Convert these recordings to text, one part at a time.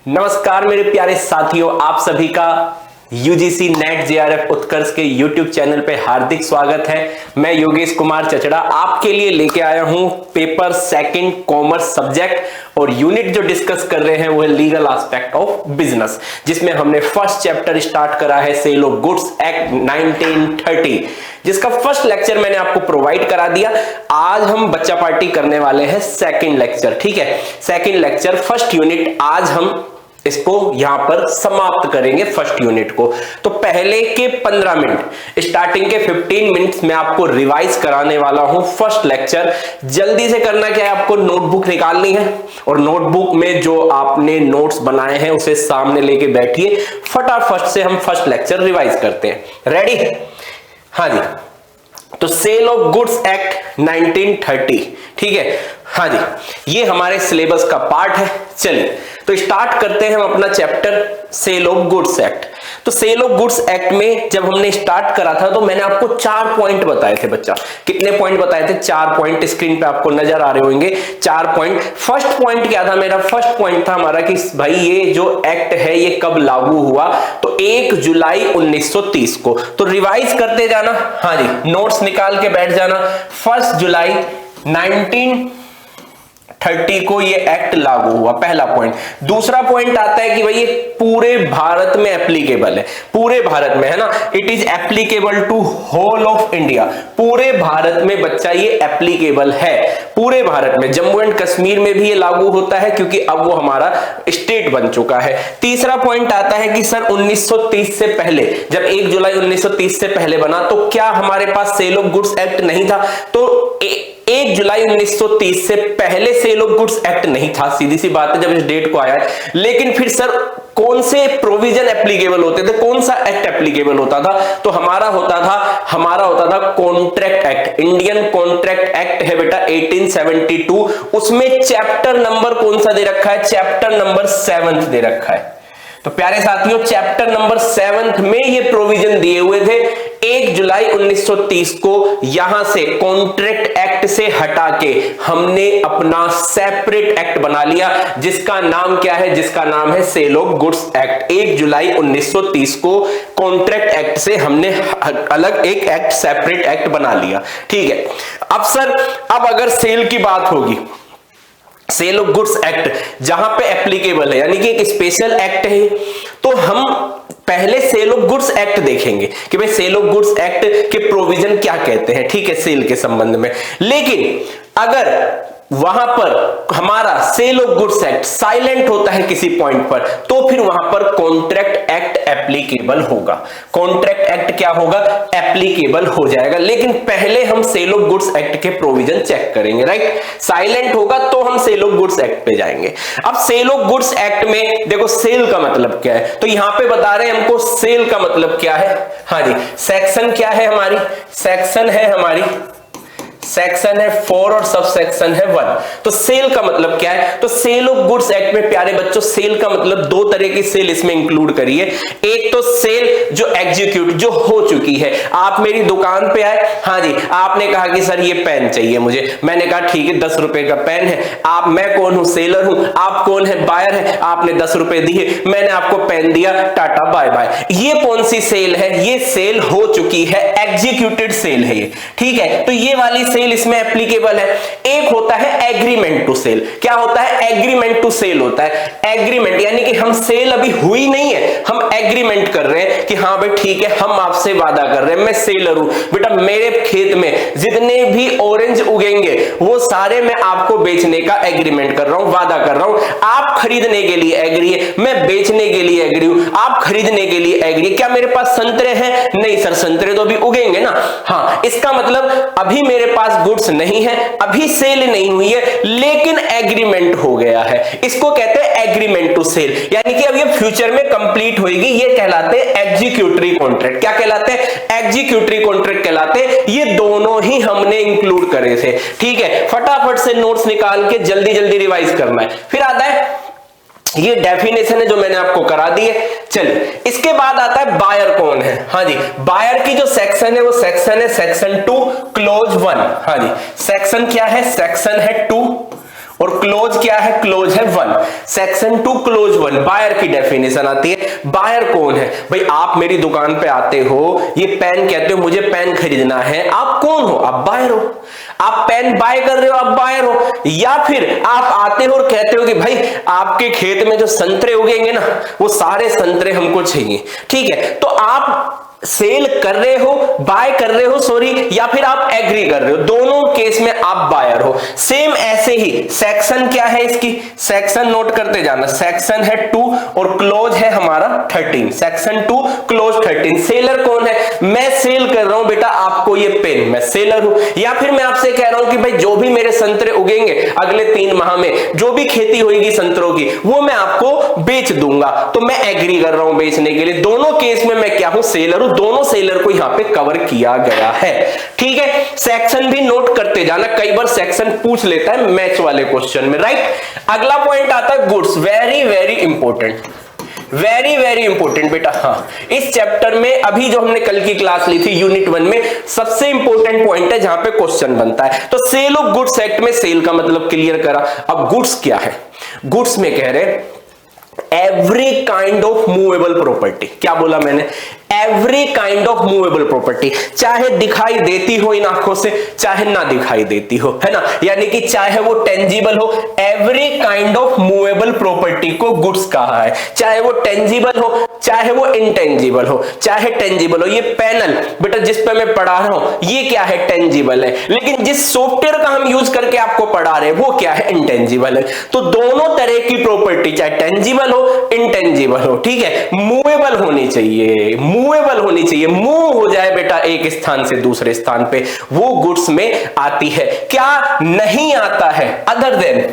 नमस्कार मेरे प्यारे साथियों, आप सभी का यूजीसी नेट जेआरएफ उत्कर्ष के यूट्यूब चैनल पे हार्दिक स्वागत है। मैं योगेश कुमार चचड़ा आपके लिए लेके आया हूं पेपर सेकंड कॉमर्स सब्जेक्ट और यूनिट जो डिस्कस कर रहे हैं वो है लीगल एस्पेक्ट ऑफ बिजनेस, जिसमें हमने फर्स्ट चैप्टर स्टार्ट करा है सेल ऑफ गुड्स एक्ट 1930, जिसका फर्स्ट लेक्चर मैंने आपको प्रोवाइड करा दिया। आज हम बच्चा पार्टी करने वाले हैं सेकंड लेक्चर। ठीक है, सेकंड लेक्चर फर्स्ट यूनिट आज हम इसको यहां पर समाप्त करेंगे फर्स्ट यूनिट को। तो पहले के 15 मिनट, स्टार्टिंग के 15 मिनट्स में आपको रिवाइज कराने वाला हूं फर्स्ट लेक्चर। जल्दी से करना क्या है, आपको नोटबुक निकालनी है और नोटबुक में जो आपने नोट्स बनाए हैं उसे सामने लेके बैठिए। फटाफट से हम फर्स्ट लेक्चर रिवाइज करते हैं। रेडी? हाँ जी। तो सेल ऑफ गुड्स एक्ट 1930, ठीक है। हाँ जी, ये हमारे सिलेबस का पार्ट है। चलिए तो स्टार्ट करते हैं हम अपना chapter sale of goods act. तो सेल ऑफ गुड्स एक्ट में जब हमने स्टार्ट करा था तो मैंने आपको 4 पॉइंट बताए थे। बच्चा कितने पॉइंट बताए थे? 4 पॉइंट स्क्रीन पे आपको नजर आ रहे होंगे। 4 पॉइंट। फर्स्ट पॉइंट क्या था मेरा? फर्स्ट पॉइंट था हमारा कि भाई ये जो एक्ट है ये कब लागू हुआ? तो 1 जुलाई 1930 को। तो रिवाइज करते जाना। हाँ जी, नोट्स निकाल के बैठ जाना। 1 जुलाई 1930 को ये एक्ट लागू हुआ, पहला पॉइंट। दूसरा पॉइंट आता है कि भाई ये पूरे भारत में एप्लीकेबल है, पूरे भारत में, है ना। It is applicable to whole of India. पूरे भारत में बच्चा ये एप्लीकेबल है, पूरे भारत में। जम्मू एंड कश्मीर में भी ये लागू होता है क्योंकि अब वो हमारा स्टेट बन चुका है। तीसरा पॉइंट आता है कि सर 1930 से पहले, जब 1 जुलाई 1930 से पहले बना तो क्या हमारे पास सेल ऑफ गुड्स एक्ट नहीं था? तो 1 जुलाई 1930 से पहले सेल ऑफ गुड्स एक्ट नहीं था, सीधी सी बात है, जब इस डेट को आया है। लेकिन फिर सर कौन से प्रोविजन एप्लीकेबल होते थे, कौन सा एक्ट एप्लीकेबल होता था? तो हमारा होता था contract act. Indian contract act है बेटा 1872। उसमें चैप्टर नंबर कौन सा दे रखा है? चैप्टर नंबर 7 दे रखा है। तो प्यारे साथियों, चैप्टर नंबर 7 में ये प्रोविजन दिए हुए थे। 1 जुलाई 1930 को यहां से कॉन्ट्रैक्ट एक्ट से हटा के हमने अपना सेपरेट एक्ट बना लिया, जिसका नाम क्या है? जिसका नाम है सेल ऑफ गुड्स एक्ट। 1 जुलाई 1930 को कॉन्ट्रैक्ट एक्ट से हमने अलग एक एक्ट, सेपरेट एक्ट बना लिया। ठीक है। अब सर, अब अगर सेल की बात होगी, सेल ऑफ गुड्स एक्ट जहां पे एप्लीकेबल है, यानी कि एक स्पेशल एक्ट है, तो हम पहले सेल ऑफ गुड्स एक्ट देखेंगे कि भाई सेल ऑफ गुड्स एक्ट के प्रोविजन क्या कहते हैं, ठीक है, सेल के संबंध में। लेकिन अगर वहां पर हमारा sale of goods act silent होता है किसी पॉइंट पर, तो फिर वहां पर कॉन्ट्रैक्ट एक्ट एप्लीकेबल होगा। कॉन्ट्रैक्ट एक्ट क्या होगा? एप्लीकेबल हो जाएगा। लेकिन पहले हम सेल ऑफ गुड्स एक्ट के प्रोविजन चेक करेंगे, राइट। साइलेंट होगा तो हम सेल ऑफ गुड्स एक्ट पे जाएंगे। अब सेल ऑफ गुड्स एक्ट में देखो सेल का मतलब क्या है, तो यहां पे बता रहे हैं हमको सेल का मतलब क्या है। हाँ जी, सेक्शन क्या है हमारी? सेक्शन है हमारी, सेक्शन है 4 और सब सेक्शन है 1। तो सेल का मतलब क्या है? तो सेल ऑफ गुड्स एक्ट में प्यारे बच्चों सेल का मतलब 2 तरह की सेल इसमें इंक्लूड करिए। एक तो सेल जो एग्जीक्यूट, जो हो चुकी है। आप मेरी दुकान पे आए, हाँ जी, आपने कहा कि सर ये पेन चाहिए मुझे, मैंने कहा ठीक है 10 रुपए का पेन है। मैं कौन हूं? सेलर हूं। आप कौन है? बायर है। आपने 10 रुपए दिए, मैंने आपको पेन दिया, टाटा बाय बाय। ये कौन सी सेल है? ये सेल हो चुकी है, एग्जीक्यूटेड सेल है ये, ठीक है। तो ये वाली सेल इसमें एप्लीकेबल है। एक होता है एग्रीमेंट टू सेल। क्या होता है? एग्रीमेंट टू सेल होता है। एग्रीमेंट यानी कि हम सेल अभी हुई नहीं है, हम एग्रीमेंट कर रहे हैं कि हाँ भाई ठीक है, हम आपसे वादा कर रहे हैं, मैं सेलर हूं बेटा, मेरे खेत में जितने भी ऑरेंज उगेंगे वो सारे मैं आपको बेचने का एग्रीमेंट कर रहा हूं, वादा कर रहा हूं। आप खरीदने के लिए एग्री है, मैं बेचने के लिए एग्री हूं, आप खरीदने के लिए एग्री। क्या मेरे पास संतरे हैं? नहीं सर, संतरे तो अभी उगेंगे ना। हाँ, इसका मतलब अभी मेरे पास गुड्स नहीं है, अभी सेल नहीं हुई है, लेकिन एग्रीमेंट हो गया है। इसको कहते हैं एग्रीमेंट टू सेल, यानी कि अब ये फ्यूचर में कंप्लीट होगी। ये कहलाते हैं एग्जीक्यूटरी कॉन्ट्रैक्ट। क्या कहलाते हैं? एग्जीक्यूटरी कॉन्ट्रैक्ट कहलाते हैं। ये दोनों ही हमने इंक्लूड करे थे, ठीक है। फटाफट से नोट्स निकाल के जल्दी जल्दी रिवाइज करना है। फिर आता है ये डेफिनेशन है जो मैंने आपको करा दी है। चलिए, इसके बाद आता है बायर कौन है। हाँ जी, बायर की जो सेक्शन है वो सेक्शन है सेक्शन 2 क्लोज 1। हाँ जी, सेक्शन क्या है? सेक्शन है 2 और क्लोज क्या है, क्लोज है 1। सेक्शन 2 क्लोज 1 बायर की डेफिनेशन आती है। बायर कौन है भाई, आप मेरी दुकान पे आते हो, ये पेन कहते हो मुझे पेन खरीदना है, आप कौन हो, आप बायर हो। आप पेन बाय कर रहे हो, आप बायर हो। या फिर आप आते हो और कहते हो कि भाई आपके खेत में जो संतरे उगेंगे ना, वो सारे संतरे हमको चाहिए, ठीक है, तो आप सेल कर रहे हो, बाय कर रहे हो सॉरी, या फिर आप एग्री कर रहे हो, दोनों केस में आप बायर हो। सेम ऐसे ही सेक्शन क्या है इसकी, सेक्शन नोट करते जाना, सेक्शन है 2 और क्लोज है हमारा 13। Section 2 close 13। सेलर कौन है, मैं सेल कर रहा हूं बेटा आपको ये पेन, मैं सेलर हूं। या फिर मैं आपसे कह रहा हूं कि भाई जो भी मेरे संतरे उगेंगे अगले 3 माह में, जो भी खेती होगी संतरों की, वो मैं आपको बेच दूंगा, तो मैं एग्री कर रहा हूं बेचने के लिए। दोनों केस में मैं क्या हूं, सेलर हूं। दोनों सेलर को यहां पे कवर किया गया है, ठीक है। सेक्शन भी नोट करते जाना, कई बार सेक्शन पूछ लेता है मैच वाले क्वेश्चन में, राइट। अगला पॉइंट आता है goods, very very important, very very important बेटा। हाँ, इस चैप्टर में अभी जो हमने कल की क्लास ली थी यूनिट 1 में, सबसे इंपॉर्टेंट पॉइंट है जहां पे क्वेश्चन बनता है। तो सेल ऑफ गुड्स एक्ट में सेल का मतलब क्लियर करा। अब गुड्स क्या है, गुड्स में कह रहे every kind of movable property. क्या बोला मैंने, every kind of movable property, चाहे दिखाई देती हो इन आंखों से, चाहे ना दिखाई देती हो, है ना, यानी कि चाहे वो टेंजिबल हो, every kind of movable property को गुड्स कहा है। चाहे वो टेंजिबल हो, चाहे वो इंटेंजिबल हो, चाहे टेंजिबल हो। ये पैनल बेटा जिस पे मैं पढ़ा रहा हूं ये क्या है, टेंजिबल है, लेकिन जिस सॉफ्टवेयर का हम यूज करके आपको पढ़ा रहे हैं वो क्या है, इंटेंजिबल है। तो दोनों तरह की प्रॉपर्टी, चाहे टेंजिबल हो, इंटेंजिबल हो, ठीक है, मूवेबल होनी चाहिए, मूवेबल होनी चाहिए। मूव हो जाए बेटा एक स्थान से दूसरे स्थान पे, वो गुड्स में आती है। क्या नहीं आता है, अदर देन,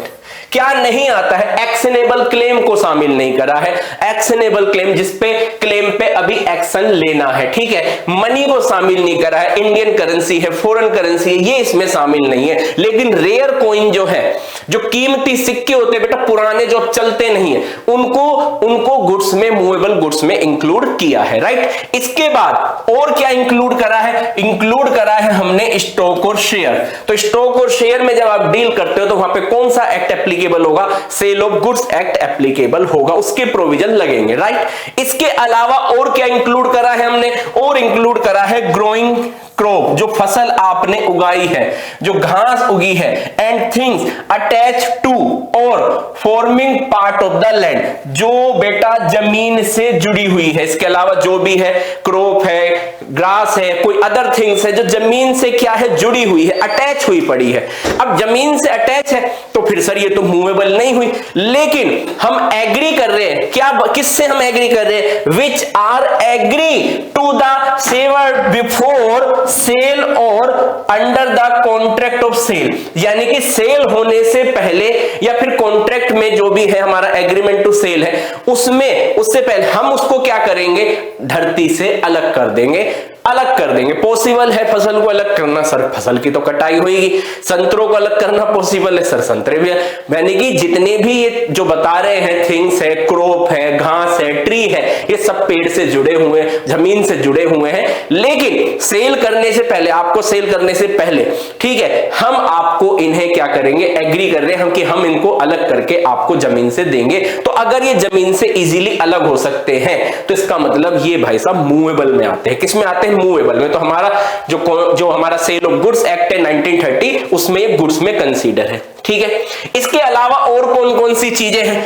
क्या नहीं आता है, एक्शनेबल क्लेम को शामिल नहीं करा है। एक्शनेबल क्लेम जिसपे क्लेम पे अभी एक्शन लेना है, ठीक है, मनी को शामिल नहीं करा है। इंडियन करेंसी है, फॉरेन करेंसी है, ये इसमें शामिल नहीं है। लेकिन रेयर कॉइन जो है, जो कीमती सिक्के होते हैं बेटा पुराने जो चलते नहीं है, उनको गुड्स में, मूवेबल गुड्स में इंक्लूड किया है, राइट। इसके बाद और क्या इंक्लूड करा है, इंक्लूड करा है हमने स्टॉक और शेयर। तो स्टॉक और शेयर में जब आप डील करते हो तो वहां पे कौन सा एक्ट एप्लीकेबल होगा, sale of goods act applicable होगा, उसके प्रोविजन लगेंगे, राइट। इसके अलावा और क्या इंक्लूड करा है हमने, और इंक्लूड करा है ग्रोइंग क्रॉप, जो फसल आपने उगाई है, जो घास उगी है, एंड थिंग्स अटैच टू और forming part of the land, जो बेटा जमीन से जुड़ी हुई है। इसके अलावा जो भी है, क्रॉप है, ग्रास है, कोई अदर थिंग्स है जो जमीन से क्या है, जुड़ी हुई है, अटैच हुई पड़ी है। अब जमीन से अटैच है तो फिर सर ये तो मूवेबल नहीं हुई, लेकिन हम एग्री कर रहे हैं, क्या किससे हम एग्री कर रहे हैं, which are agree to the saver before sale और under the contract of sale, यानी कि सेल होने से पहले या फिर कॉन्ट्रैक्ट में जो भी है हमारा एग्रीमेंट टू सेल है, उसमें उससे पहले हम उसको क्या करेंगे, धरती से अलग कर देंगे, अलग कर देंगे। पॉसिबल है फसल को अलग करना, सर फसल की तो कटाई होगी। संतरों को अलग करना पॉसिबल है, सर संतरे भी है। यानी कि जितने भी ये जो बता रहे हैं, थिंग्स है, क्रॉप है, घास है, ट्री है, ये सब पेड़ से जुड़े हुए, जमीन से जुड़े हुए हैं। लेकिन सेल करने से पहले, आपको सेल करने से पहले, ठीक है, हम आपको इन्हें क्या करेंगे, एग्री कर रहे हैं हम कि हम इनको अलग करके आपको जमीन से देंगे। तो अगर ये जमीन से इजीली अलग हो सकते हैं तो इसका मतलब ये भाई साहब मूवेबल में आते हैं। किसमें आते हैं, मूवेबल में। तो हमारा जो हमारा सेल ऑफ गुड्स एक्ट है 1930, उसमें ये गुड्स में कंसीडर है, ठीक है। इसके अलावा और कौन कौन सी चीजें हैं,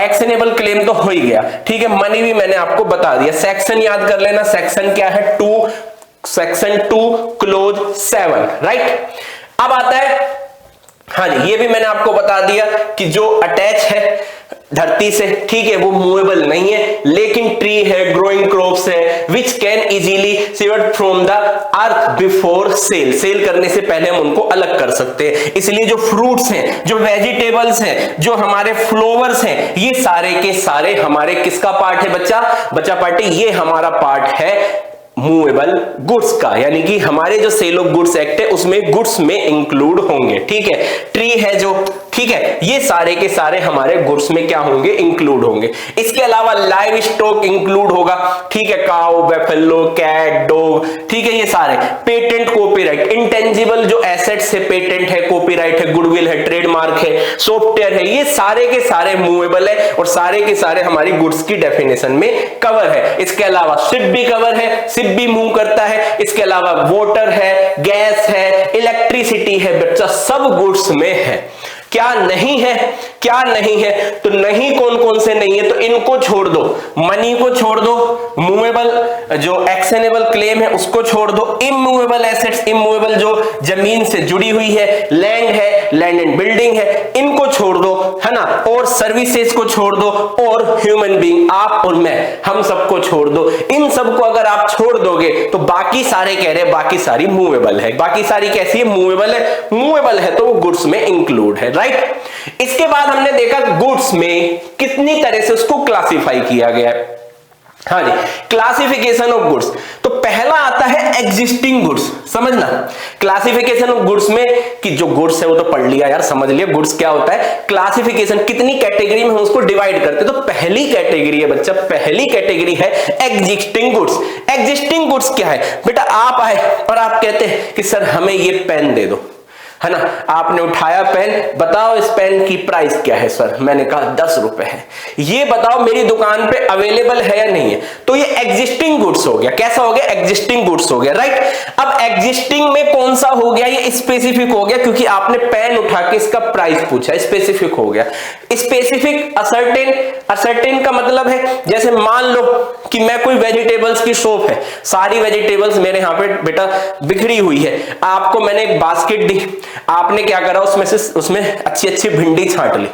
एक्शनेबल क्लेम तो हो ही गया, ठीक है, मनी भी मैंने आपको बता दिया। सेक्शन याद कर लेना, सेक्शन क्या है, 2, सेक्शन 2 क्लोज 7, राइट। अब आता है, हाँ जी, ये भी मैंने आपको बता दिया कि जो अटैच है धरती से, ठीक है, वो मूवेबल नहीं है, लेकिन ट्री है, ग्रोइंग क्रॉप्स है, which can easily severed from the earth before sale, sale करने से पहले हम उनको अलग कर सकते हैं। इसलिए जो फ्रूट्स हैं, जो वेजिटेबल्स हैं, जो हमारे फ्लावर्स हैं, ये सारे के सारे हमारे किसका पार्ट है बच्चा, बच्चा पार्टी, ये हमारा पार्ट है मूवेबल गुड्स का, यानी कि हमारे जो सेल ऑफ गुड्स एक्ट है उसमें गुड्स में इंक्लूड होंगे। ठीक है, ट्री है जो, ठीक है, ये सारे के सारे हमारे गुड्स में क्या होंगे, इंक्लूड होंगे। इसके अलावा लाइव स्टॉक इंक्लूड होगा, ठीक है, काउ, बैफेलो, कैट, डॉग, ठीक है, ये सारे। पेटेंट, कॉपीराइट, इंटेंजिबल जो एसेट्स है, पेटेंट है, कॉपीराइट है, गुडविल है, ट्रेडमार्क है, सॉफ्टवेयर है, ये सारे के सारे मूवेबल है और सारे के सारे हमारी गुड्स की डेफिनेशन में कवर है। इसके अलावा शिप भी कवर है, शिप भी मूव करता है। इसके अलावा वाटर है, गैस है, इलेक्ट्रिसिटी है, बच्चा सब गुड्स में है। क्या नहीं है, क्या नहीं है, तो नहीं कौन कौन से नहीं है, तो इनको छोड़ दो, मनी को छोड़ दो, मूवेबल जो एक्शनेबल क्लेम है उसको छोड़ दो, इमूवेबल एसेट्स, इमूवेबल जो जमीन से जुड़ी हुई है, लैंड है, लैंड एंड बिल्डिंग है, इनको छोड़ दो, है ना, और सर्विसेज को छोड़ दो, और ह्यूमन बीइंग, आप और मैं, हम सबको छोड़ दो। इन सबको अगर आप छोड़ दोगे तो बाकी सारे कह रहे हैं बाकी सारी मूवेबल है। बाकी सारी कैसी है, मूवेबल है, मूवेबल है तो वो गुड्स में इंक्लूड है, राइट। इसके बाद हमने देखा गुड्स में कितनी तरह से उसको क्लासिफाई किया गया है। हाँ जी, क्लासिफिकेशन ऑफ गुड्स। तो पहला आता है एग्जिस्टिंग गुड्स, समझना। क्लासिफिकेशन ऑफ गुड्स में कि जो गुड्स है वो तो पढ़ लिया यार, समझ लिया गुड्स क्या होता है। क्लासिफिकेशन, कितनी कैटेगरी में हम उसको डिवाइड करते हैं, तो पहली कैटेगरी है बच्चा, पहली कैटेगरी है एग्जिस्टिंग गुड्स। एग्जिस्टिंग गुड्स क्या है बेटा, आप आए और आप कहते हैं कि सर हमें ये पेन दे दो, है ना, आपने उठाया पेन, बताओ इस पेन की प्राइस क्या है सर, मैंने कहा 10 रुपए है, ये बताओ मेरी दुकान पे अवेलेबल है या नहीं है, तो ये एग्जिस्टिंग गुड्स हो गया। कैसा हो गया, एग्जिस्टिंग गुड्स हो गया, राइट। अब एग्जिस्टिंग में कौन सा हो गया, ये स्पेसिफिक हो गया, क्योंकि आपने पेन उठा के इसका प्राइस पूछा, स्पेसिफिक हो गया। स्पेसिफिक, असर्टेन, असर्टेन का मतलब है जैसे मान लो कि मैं कोई वेजिटेबल्स की शॉप है, सारी वेजिटेबल्स मेरे यहाँ पे बेटा बिखरी हुई है, आपको मैंने एक बास्केट दी, आपने क्या करा, उसमें अच्छी अच्छी भिंडी छांट ली,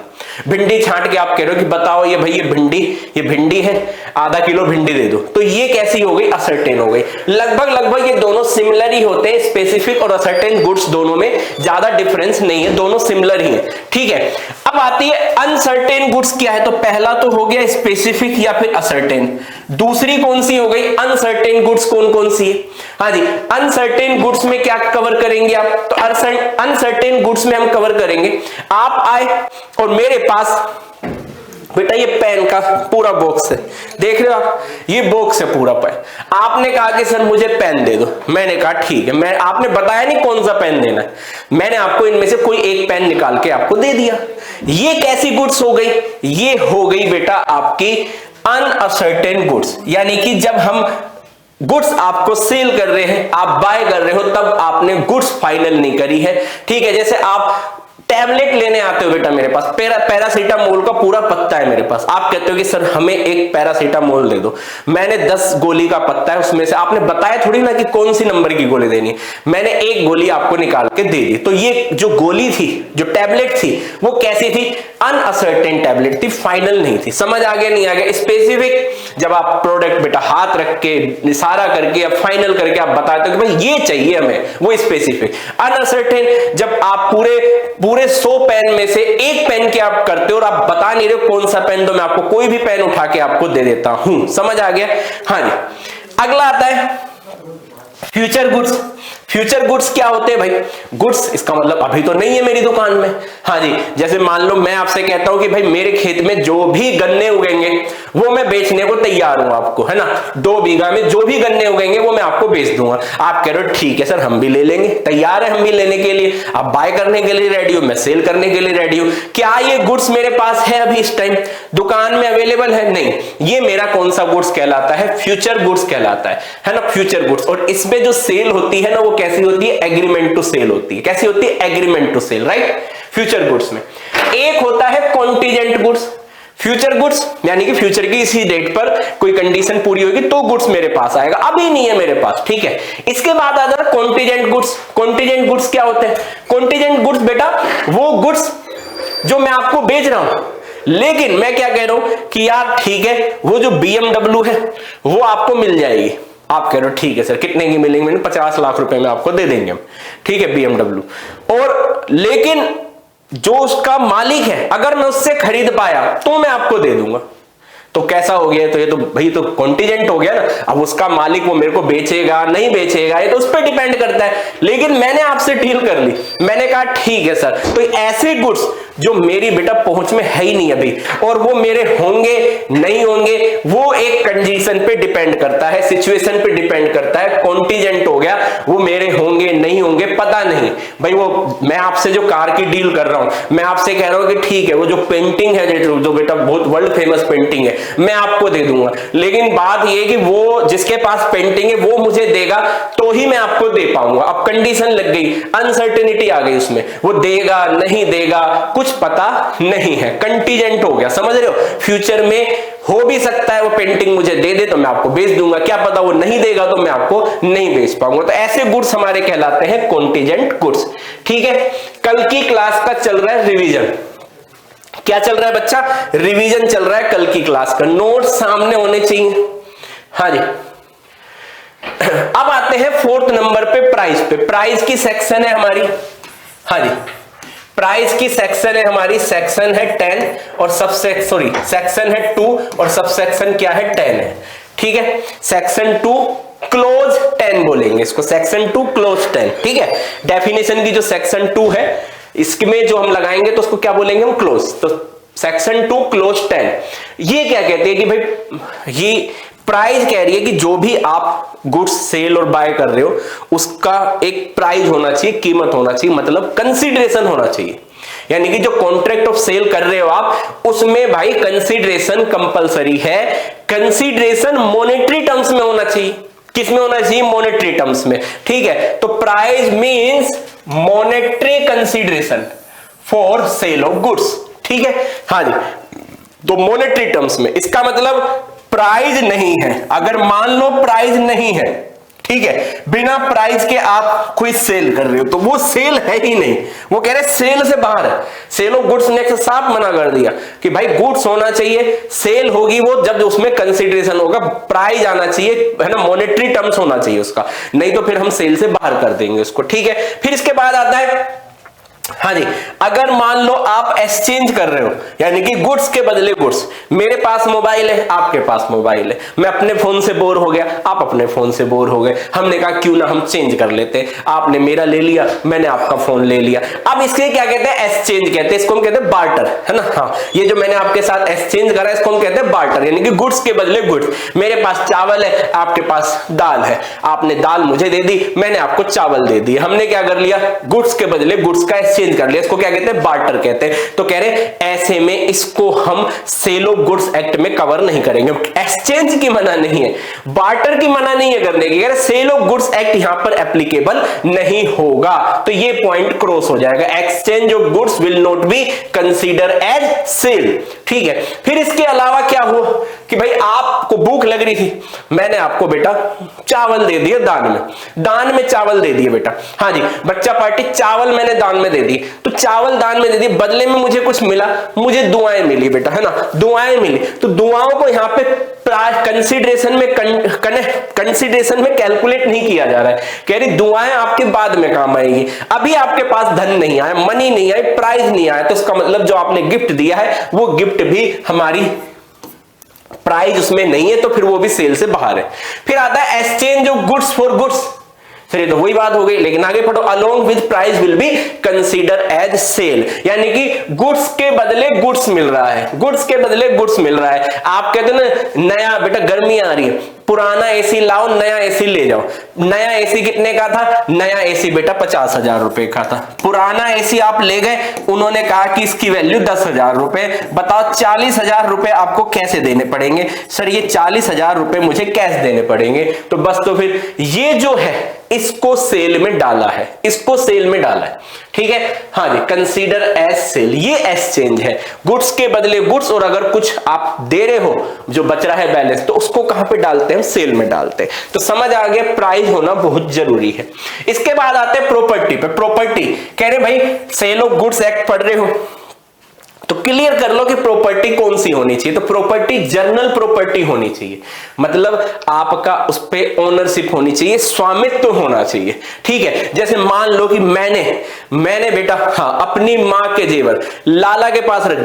भिंडी छांट के आप कह रहे हो कि बताओ ये भाई ये भिंडी है, आधा किलो भिंडी दे दो, तो ये कैसी हो गई, असर्टेन हो गई। लगभग ये दोनों सिमिलर ही होते हैं, स्पेसिफिक और असर्टेन गुड्स दोनों में ज्यादा डिफरेंस नहीं है, दोनों सिमिलर ही है, ठीक है। अब आती है अनसर्टेन गुड्स क्या है, तो पहला तो हो गया स्पेसिफिक या फिर असर्टेन, दूसरी कौन सी हो गई अनसर्टेन गुड्स, कौन कौन सी है। हाँ जी, अनसर्टेन गुड्स में क्या कवर करेंगे आप, तो अनसर्टेन गुड्स में हम कवर करेंगे, आप आए और मेरे पास बेटा ये पेन का पूरा बॉक्स है, देख रहे हो आप, ये बॉक्स है पूरा पेन, आपने कहा कि सर मुझे पेन दे दो, मैंने कहा ठीक है, आपने बताया नहीं कौन सा पेन देना है, मैंने आपको इनमें से कोई एक पेन निकाल के आपको दे दिया। ये कैसी गुड्स हो गई, ये हो गई बेटा आपकी अनअसर्टेन गुड्स, यानी कि जब हम गुड्स आपको सेल कर रहे हैं, आप बाय कर रहे हो, तब आपने गुड्स फाइनल नहीं करी है, ठीक है। जैसे आप टैबलेट लेने आते हो बेटा, मेरे पास पैरासीटामोल का पूरा पत्ता है मेरे पास, आप कहते हो कि सर हमें एक पैरासीटामोल दे दो, मैंने 10 गोली का पत्ता है, उसमें से आपने बताया थोड़ी ना कि कौन सी नंबर की गोली देनी है, मैंने एक गोली आपको निकाल के दे दी, तो ये जो गोली थी, जो टैबलेट थी, वो कैसी थी, अनअसर्टेन टैबलेट थी, फाइनल नहीं थी। समझ आ गया नहीं आ गया। स्पेसिफिक, जब आप प्रोडक्ट बेटा हाथ रख के इशारा करके या फाइनल करके आप बताते हो कि भाई ये चाहिए हमें, वो स्पेसिफिक। अनअसर्टेन, जब आप पूरे 100 पेन में से एक पेन के आप करते हो और आप बता नहीं रहे कौन सा पेन, तो मैं आपको कोई भी पेन उठा के आपको दे देता हूं। समझ आ गया। हाँ जी, अगला आता है फ्यूचर गुड्स। फ्यूचर गुड्स क्या होते हैं भाई, गुड्स इसका मतलब अभी तो नहीं है मेरी दुकान में। हाँ जी, जैसे मान लो मैं आपसे कहता हूं कि भाई मेरे खेत में जो भी गन्ने उगेंगे वो मैं बेचने को तैयार हूं आपको, है ना, 2 बीघा में जो भी गन्ने उगेंगे वो मैं आपको बेच दूंगा। आप कह रहे हो ठीक है सर हम भी ले लेंगे, तैयार है हम भी लेने के लिए, आप बाय करने के लिए रेडी हो, मैं सेल करने के लिए रेडी हूं। क्या ये गुड्स मेरे पास है अभी इस टाइम दुकान में अवेलेबल है? नहीं, ये मेरा कौन सा गुड्स कहलाता है, फ्यूचर गुड्स कहलाता है ना, फ्यूचर गुड्स। और इसमें जो सेल होती है ना वो कैसी होती है, एग्रीमेंट टू सेल होती है। कैसी होती है, agreement to sell, right. Future goods में एक होता है कॉन्टीजेंट गुड्स। फ्यूचर गुड्स यानी कि फ्यूचर की इसी डेट पर कोई कंडीशन पूरी होगी तो गुड्स मेरे पास आएगा, अभी नहीं है मेरे पास, ठीक है। इसके बाद आ जाता है कॉन्टीजेंट गुड्स। कॉन्टीजेंट गुड्स क्या होते हैं, कॉन्टीजेंट गुड्स बेटा वो गुड्स जो मैं आपको बेच रहा हूं, लेकिन मैं क्या कह रहा हूं कि यार ठीक है वो जो BMW है वो आपको मिल जाएगी। आप कह रहे हो ठीक है सर कितने की मिलेंगे, मैंने 50 लाख रुपए में आपको दे देंगे हम, ठीक है BMW। और लेकिन जो उसका मालिक है अगर मैं उससे खरीद पाया तो मैं आपको दे दूंगा, तो कैसा हो गया, तो ये तो भाई तो कॉन्टिजेंट हो गया ना। अब उसका मालिक वो मेरे को बेचेगा नहीं बेचेगा ये तो उस पर डिपेंड करता है, लेकिन मैंने आपसे डील कर ली, मैंने कहा ठीक है सर, तो ऐसे गुड्स जो मेरी बेटा पहुंच में है ही नहीं अभी और वो मेरे होंगे नहीं होंगे, वो एक कंडीशन पे डिपेंड करता है, सिचुएशन पे डिपेंड करता है। कॉन्टिजेंट हो गया, वो मेरे होंगे नहीं होंगे पता नहीं भाई। वो मैं आपसे जो कार की डील कर रहा हूं, मैं आपसे कह रहा हूं कि ठीक है वो जो पेंटिंग है जो बेटा बहुत वर्ल्ड फेमस पेंटिंग है मैं आपको दे दूंगा, लेकिन बात ये कि वो जिसके पास पेंटिंग है वो मुझे देगा तो ही मैं आपको दे पाऊंगा। अब कंडीशन लग गई, अनसर्टेनिटी आ गई उसमें, वो देगा नहीं देगा कुछ पता नहीं है, कंटीजेंट हो गया, समझ रहे हो। फ्यूचर में हो भी सकता है वो पेंटिंग मुझे दे दे तो मैं आपको बेच दूंगा, क्या पता वो नहीं देगा तो मैं आपको नहीं बेच पाऊंगा। तो ऐसे गुड्स हमारे कहलाते हैं कॉन्टीजेंट गुड्स। ठीक है, कल की क्लास का चल रहा है रिवीजन। क्या चल रहा है बच्चा? रिवीजन चल रहा है कल की क्लास का, नोट सामने होने चाहिए। हाँ जी, अब आते हैं 4th नंबर पे प्राइस पे। प्राइस की सेक्शन है हमारी, हाँ जी प्राइस की सेक्शन है हमारी, सेक्शन है 10 और सेक्शन है 2 और सबसेक्शन क्या है 10 है। ठीक है, सेक्शन 2 क्लोज 10 बोलेंगे इसको, सेक्शन 2 क्लोज 10। ठीक है, डेफिनेशन की जो सेक्शन 2 है इसमें जो हम लगाएंगे तो उसको क्या बोलेंगे हम? क्लोज। तो सेक्शन 2 क्लोज 10 ये क्या कहते हैं कि भाई ये प्राइस कह रही है कि जो भी आप गुड्स सेल और बाय कर रहे हो उसका एक प्राइस होना चाहिए, कीमत होना चाहिए, मतलब कंसीडरेशन होना चाहिए। यानी कि जो कॉन्ट्रैक्ट ऑफ सेल कर रहे हो आप उसमें भाई कंसीडरेशन कंपलसरी है। कंसीडरेशन मॉनेटरी टर्म्स में होना चाहिए। किस में होना चाहिए? मॉनेटरी टर्म्स में। ठीक है, तो price means monetary consideration for sale of goods. ठीक है, हाँ जी, तो मॉनेटरी टर्म्स में इसका मतलब प्राइस नहीं है। अगर मान लो प्राइस नहीं है, ठीक है, बिना प्राइस के आप कोई सेल कर रहे हो तो वो सेल है ही नहीं, वो कह रहे सेल से बाहर है। सेल ऑफ गुड्स ने साफ मना कर दिया कि भाई गुड्स होना चाहिए, सेल होगी वो जब उसमें कंसीडरेशन होगा, प्राइस आना चाहिए, है ना, मॉनेटरी टर्म्स होना चाहिए उसका, नहीं तो फिर हम सेल से बाहर कर देंगे उसको। ठीक है, फिर इसके बाद आता है, हाँ जी, अगर मान लो आप एक्सचेंज कर रहे हो, यानी कि गुड्स के बदले गुड्स, मेरे पास मोबाइल है आपके पास मोबाइल है, मैं अपने फोन से बोर हो गया आप अपने फोन से बोर हो गए, हमने कहा क्यों ना हम चेंज कर लेते, आपने मेरा ले लिया मैंने आपका फोन ले लिया। अब इसके क्या कहते हैं? एक्सचेंज कहते हैं, इसको हम कहते हैं बार्टर, है ना। हाँ, ये जो मैंने आपके साथ एक्सचेंज करा इसको हम कहते हैं बार्टर, यानी कि गुड्स के बदले गुड्स। मेरे पास चावल है आपके पास दाल है, आपने दाल मुझे दे दी मैंने आपको चावल दे दिया, हमने क्या कर लिया? गुड्स के बदले गुड्स का चेंज कर लिया, इसको क्या कहते हैं? बार्टर कहते हैं। तो कह रहे ऐसे में इसको हम सेल ऑफ गुड्स एक्ट में कवर नहीं करेंगे। एक्सचेंज की मना नहीं है, बार्टर की मना नहीं है करने की, कह रहे सेल ऑफ गुड्स एक्ट यहां पर एप्लीकेबल नहीं होगा, तो ये पॉइंट क्रॉस हो जाएगा। Exchange of goods will not be consider as sale. ठीक है, फिर इसके अलावा क्या हुआ कि भाई आपको भूख लग रही थी, मैंने आपको बेटा चावल दे दिया दान में चावल दे दिए बेटा, हाँ जी बच्चा पार्टी, चावल मैंने दान में दे दी, तो चावल दान में दे दी, बदले में मुझे कुछ मिला, मुझे दुआएं मिली बेटा, है ना, दुआएं मिली, तो दुआओं को यहां पे कंसीडरेशन में कैलकुलेट नहीं किया जा रहा है। कह रही दुआएं आपके बाद में काम आएगी, अभी आपके पास धन नहीं आया, मनी नहीं आई, प्राइज नहीं आया, तो इसका मतलब जो आपने गिफ्ट दिया है वो गिफ्ट भी हमारी प्राइज उसमें नहीं है, तो फिर वो भी सेल से बाहर है। फिर आता है exchange of goods for goods, फिर तो वही बात हो गई, लेकिन आगे पढ़ो, along with price will be consider as sale, यानी कि गुड्स के बदले गुड्स मिल रहा है, गुड्स के बदले गुड्स मिल रहा है। आप कहते हो ना नया बेटा गर्मी आ रही है, पुराना एसी लाओ नया एसी ले जाओ, नया एसी कितने का था? नया एसी बेटा 50,000 रुपए का था, पुराना एसी आप ले गए, उन्होंने कहा कि इसकी वैल्यू 10,000 रुपए, बताओ 40,000 रुपए आपको कैसे देने पड़ेंगे? सर ये 40,000 रुपए मुझे कैश देने पड़ेंगे, तो बस तो फिर ये जो है इसको सेल में डाला है, इसको सेल में डाला है। ठीक है, हाँ जी, कंसीडर एज सेल, ये एक्सचेंज है, गुड्स के बदले गुड्स, और अगर कुछ आप दे रहे हो जो बच रहा है बैलेंस, तो उसको कहां पे डालते हैं? सेल में डालते हैं। तो समझ आ गया प्राइस होना बहुत जरूरी है। इसके बाद आते हैं प्रॉपर्टी पे। प्रॉपर्टी कह रहे भाई सेल ऑफ गुड्स एक्ट पढ़ रहे हो, तो क्लियर कर लो कि प्रॉपर्टी कौन सी होनी चाहिए। तो प्रॉपर्टी जनरल प्रॉपर्टी होनी चाहिए, मतलब आपका उस पे ओनरशिप होनी चाहिए, स्वामित्व होना चाहिए। ठीक है, जैसे मान लो कि मैंने बेटा अपनी मां के जेवर लाला के पास रख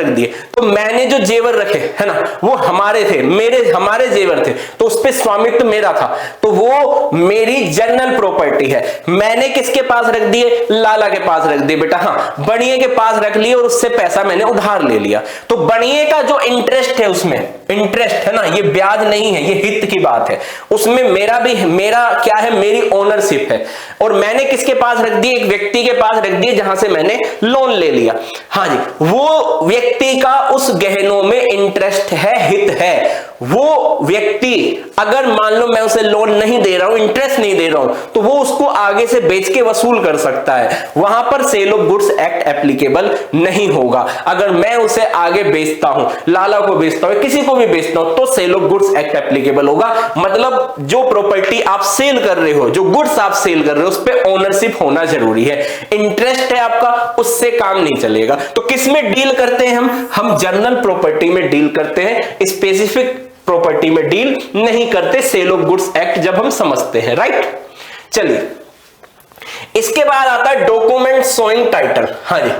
दिए, तो मैंने जो जेवर रखे है ना वो हमारे थे, हमारे जेवर थे, तो उस पे स्वामित्व मेरा था, तो वो मेरी जनरल प्रॉपर्टी है। मैंने किसके पास रख दिए? लाला के पास रख दिए बेटा, बड़िए के पास रख लिए और उससे पैसा मैंने उधार ले लिया, तो बड़िए का जो इंटरेस्ट है, उसमें इंटरेस्ट है ना, ये ब्याज नहीं है, ये हित की बात है, उसमें मेरा क्या है, मेरी ओनरशिप है। और मैंने किसके पास रख दिए? एक व्यक्ति के पास रख दिए जहां से मैंने लोन ले लिया। हाँ जी, वो व्यक्ति का उस गहनों में इंटरेस्ट है, हित है। वो व्यक्ति अगर मान लो मैं उसे लोन नहीं दे रहा हूं, इंटरेस्ट नहीं दे रहा हूं, तो वो उसको आगे से बेच के वसूल कर सकता है, वहां पर sale of goods act applicable नहीं होगा। अगर मैं उसे आगे बेचता हूं, लाला को बेचता हूं, किसी को भी बेचता हूं, तो sale of goods act applicable होगा। मतलब जो प्रॉपर्टी आप सेल कर रहे हो, जो गुड्स आप सेल कर रहे हो, उस पे ओनरशिप होना जरूरी है। इंटरेस्ट है आपका, उससे काम नहीं चलेगा। तो किस में डील करते हैं हम जनरल प्रॉपर्टी में डील करते हैं, स्पेसिफिक प्रॉपर्टी में डील नहीं करते। सेल ऑफ गुड्स एक्ट जब हम समझते हैं, राइट। चलिए, इसके बाद आता है डॉक्यूमेंट शोइंग टाइटल। हाँ जी,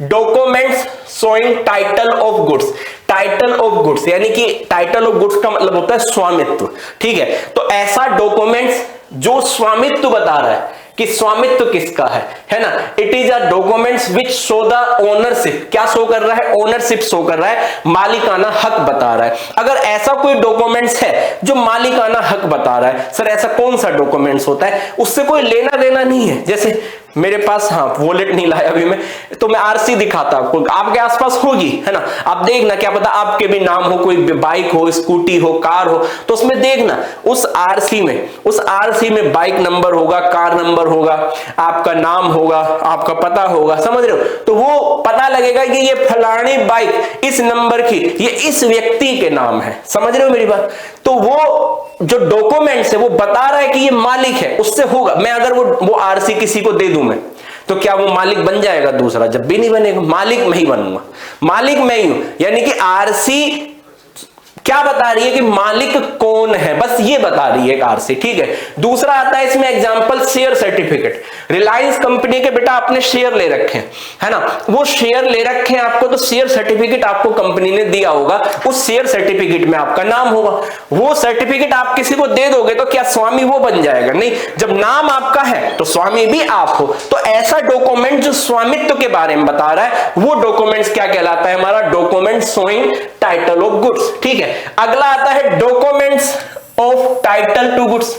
documents showing title of goods. Title of goods यानी कि टाइटल ऑफ गुड्स का मतलब होता है स्वामित्व। ठीक है, तो ऐसा डॉक्यूमेंट्स जो स्वामित्व बता रहा है कि स्वामित्व किसका है ना। It is a documents which show the ownership. क्या शो कर रहा है? ओनरशिप शो कर रहा है, मालिकाना हक बता रहा है। अगर ऐसा कोई डॉक्यूमेंट्स है जो मालिकाना हक बता रहा है, सर ऐसा कौन सा डॉक्यूमेंट्स होता है? उससे कोई लेना देना नहीं है। जैसे मेरे पास वॉलेट नहीं लाया अभी मैं, तो मैं आरसी दिखाता आपको, आपके आसपास होगी है ना, आप देखना, क्या पता आपके भी नाम हो, कोई बाइक हो, स्कूटी हो, कार हो, तो उसमें देखना उस आरसी में बाइक नंबर होगा, कार नंबर होगा, आपका नाम होगा, आपका पता होगा, समझ रहे हो। तो वो पता लगेगा कि ये फलानी बाइक इस नंबर की, ये इस व्यक्ति के नाम है, समझ रहे हो मेरी बात। तो वो जो डॉक्यूमेंट्स है वो बता रहा है कि ये मालिक है, उससे होगा। मैं अगर वो आरसी किसी को दे दूं मैं, तो क्या वो मालिक बन जाएगा दूसरा? जब भी नहीं बनेगा, मालिक मैं ही बनूंगा, मालिक मैं ही हूं। यानी कि आरसी क्या बता रही है कि मालिक कौन है, बस ये बता रही है आरसी। ठीक है, दूसरा आता है इसमें example share certificate. Reliance company के बेटा आपने शेयर ले रखे हैं है ना, वो शेयर ले रखे हैं आपको, तो शेयर सर्टिफिकेट आपको कंपनी ने दिया होगा, उस शेयर सर्टिफिकेट में आपका नाम होगा। वो सर्टिफिकेट आप किसी को दे दोगे तो क्या स्वामी वो बन जाएगा? नहीं, जब नाम आपका है तो स्वामी भी आप हो। तो ऐसा डॉक्यूमेंट जो स्वामित्व के बारे में बता रहा है, वो डॉक्यूमेंट्स क्या कहलाता है? हमारा document showing title of goods. ठीक है, अगला आता है documents of title to goods.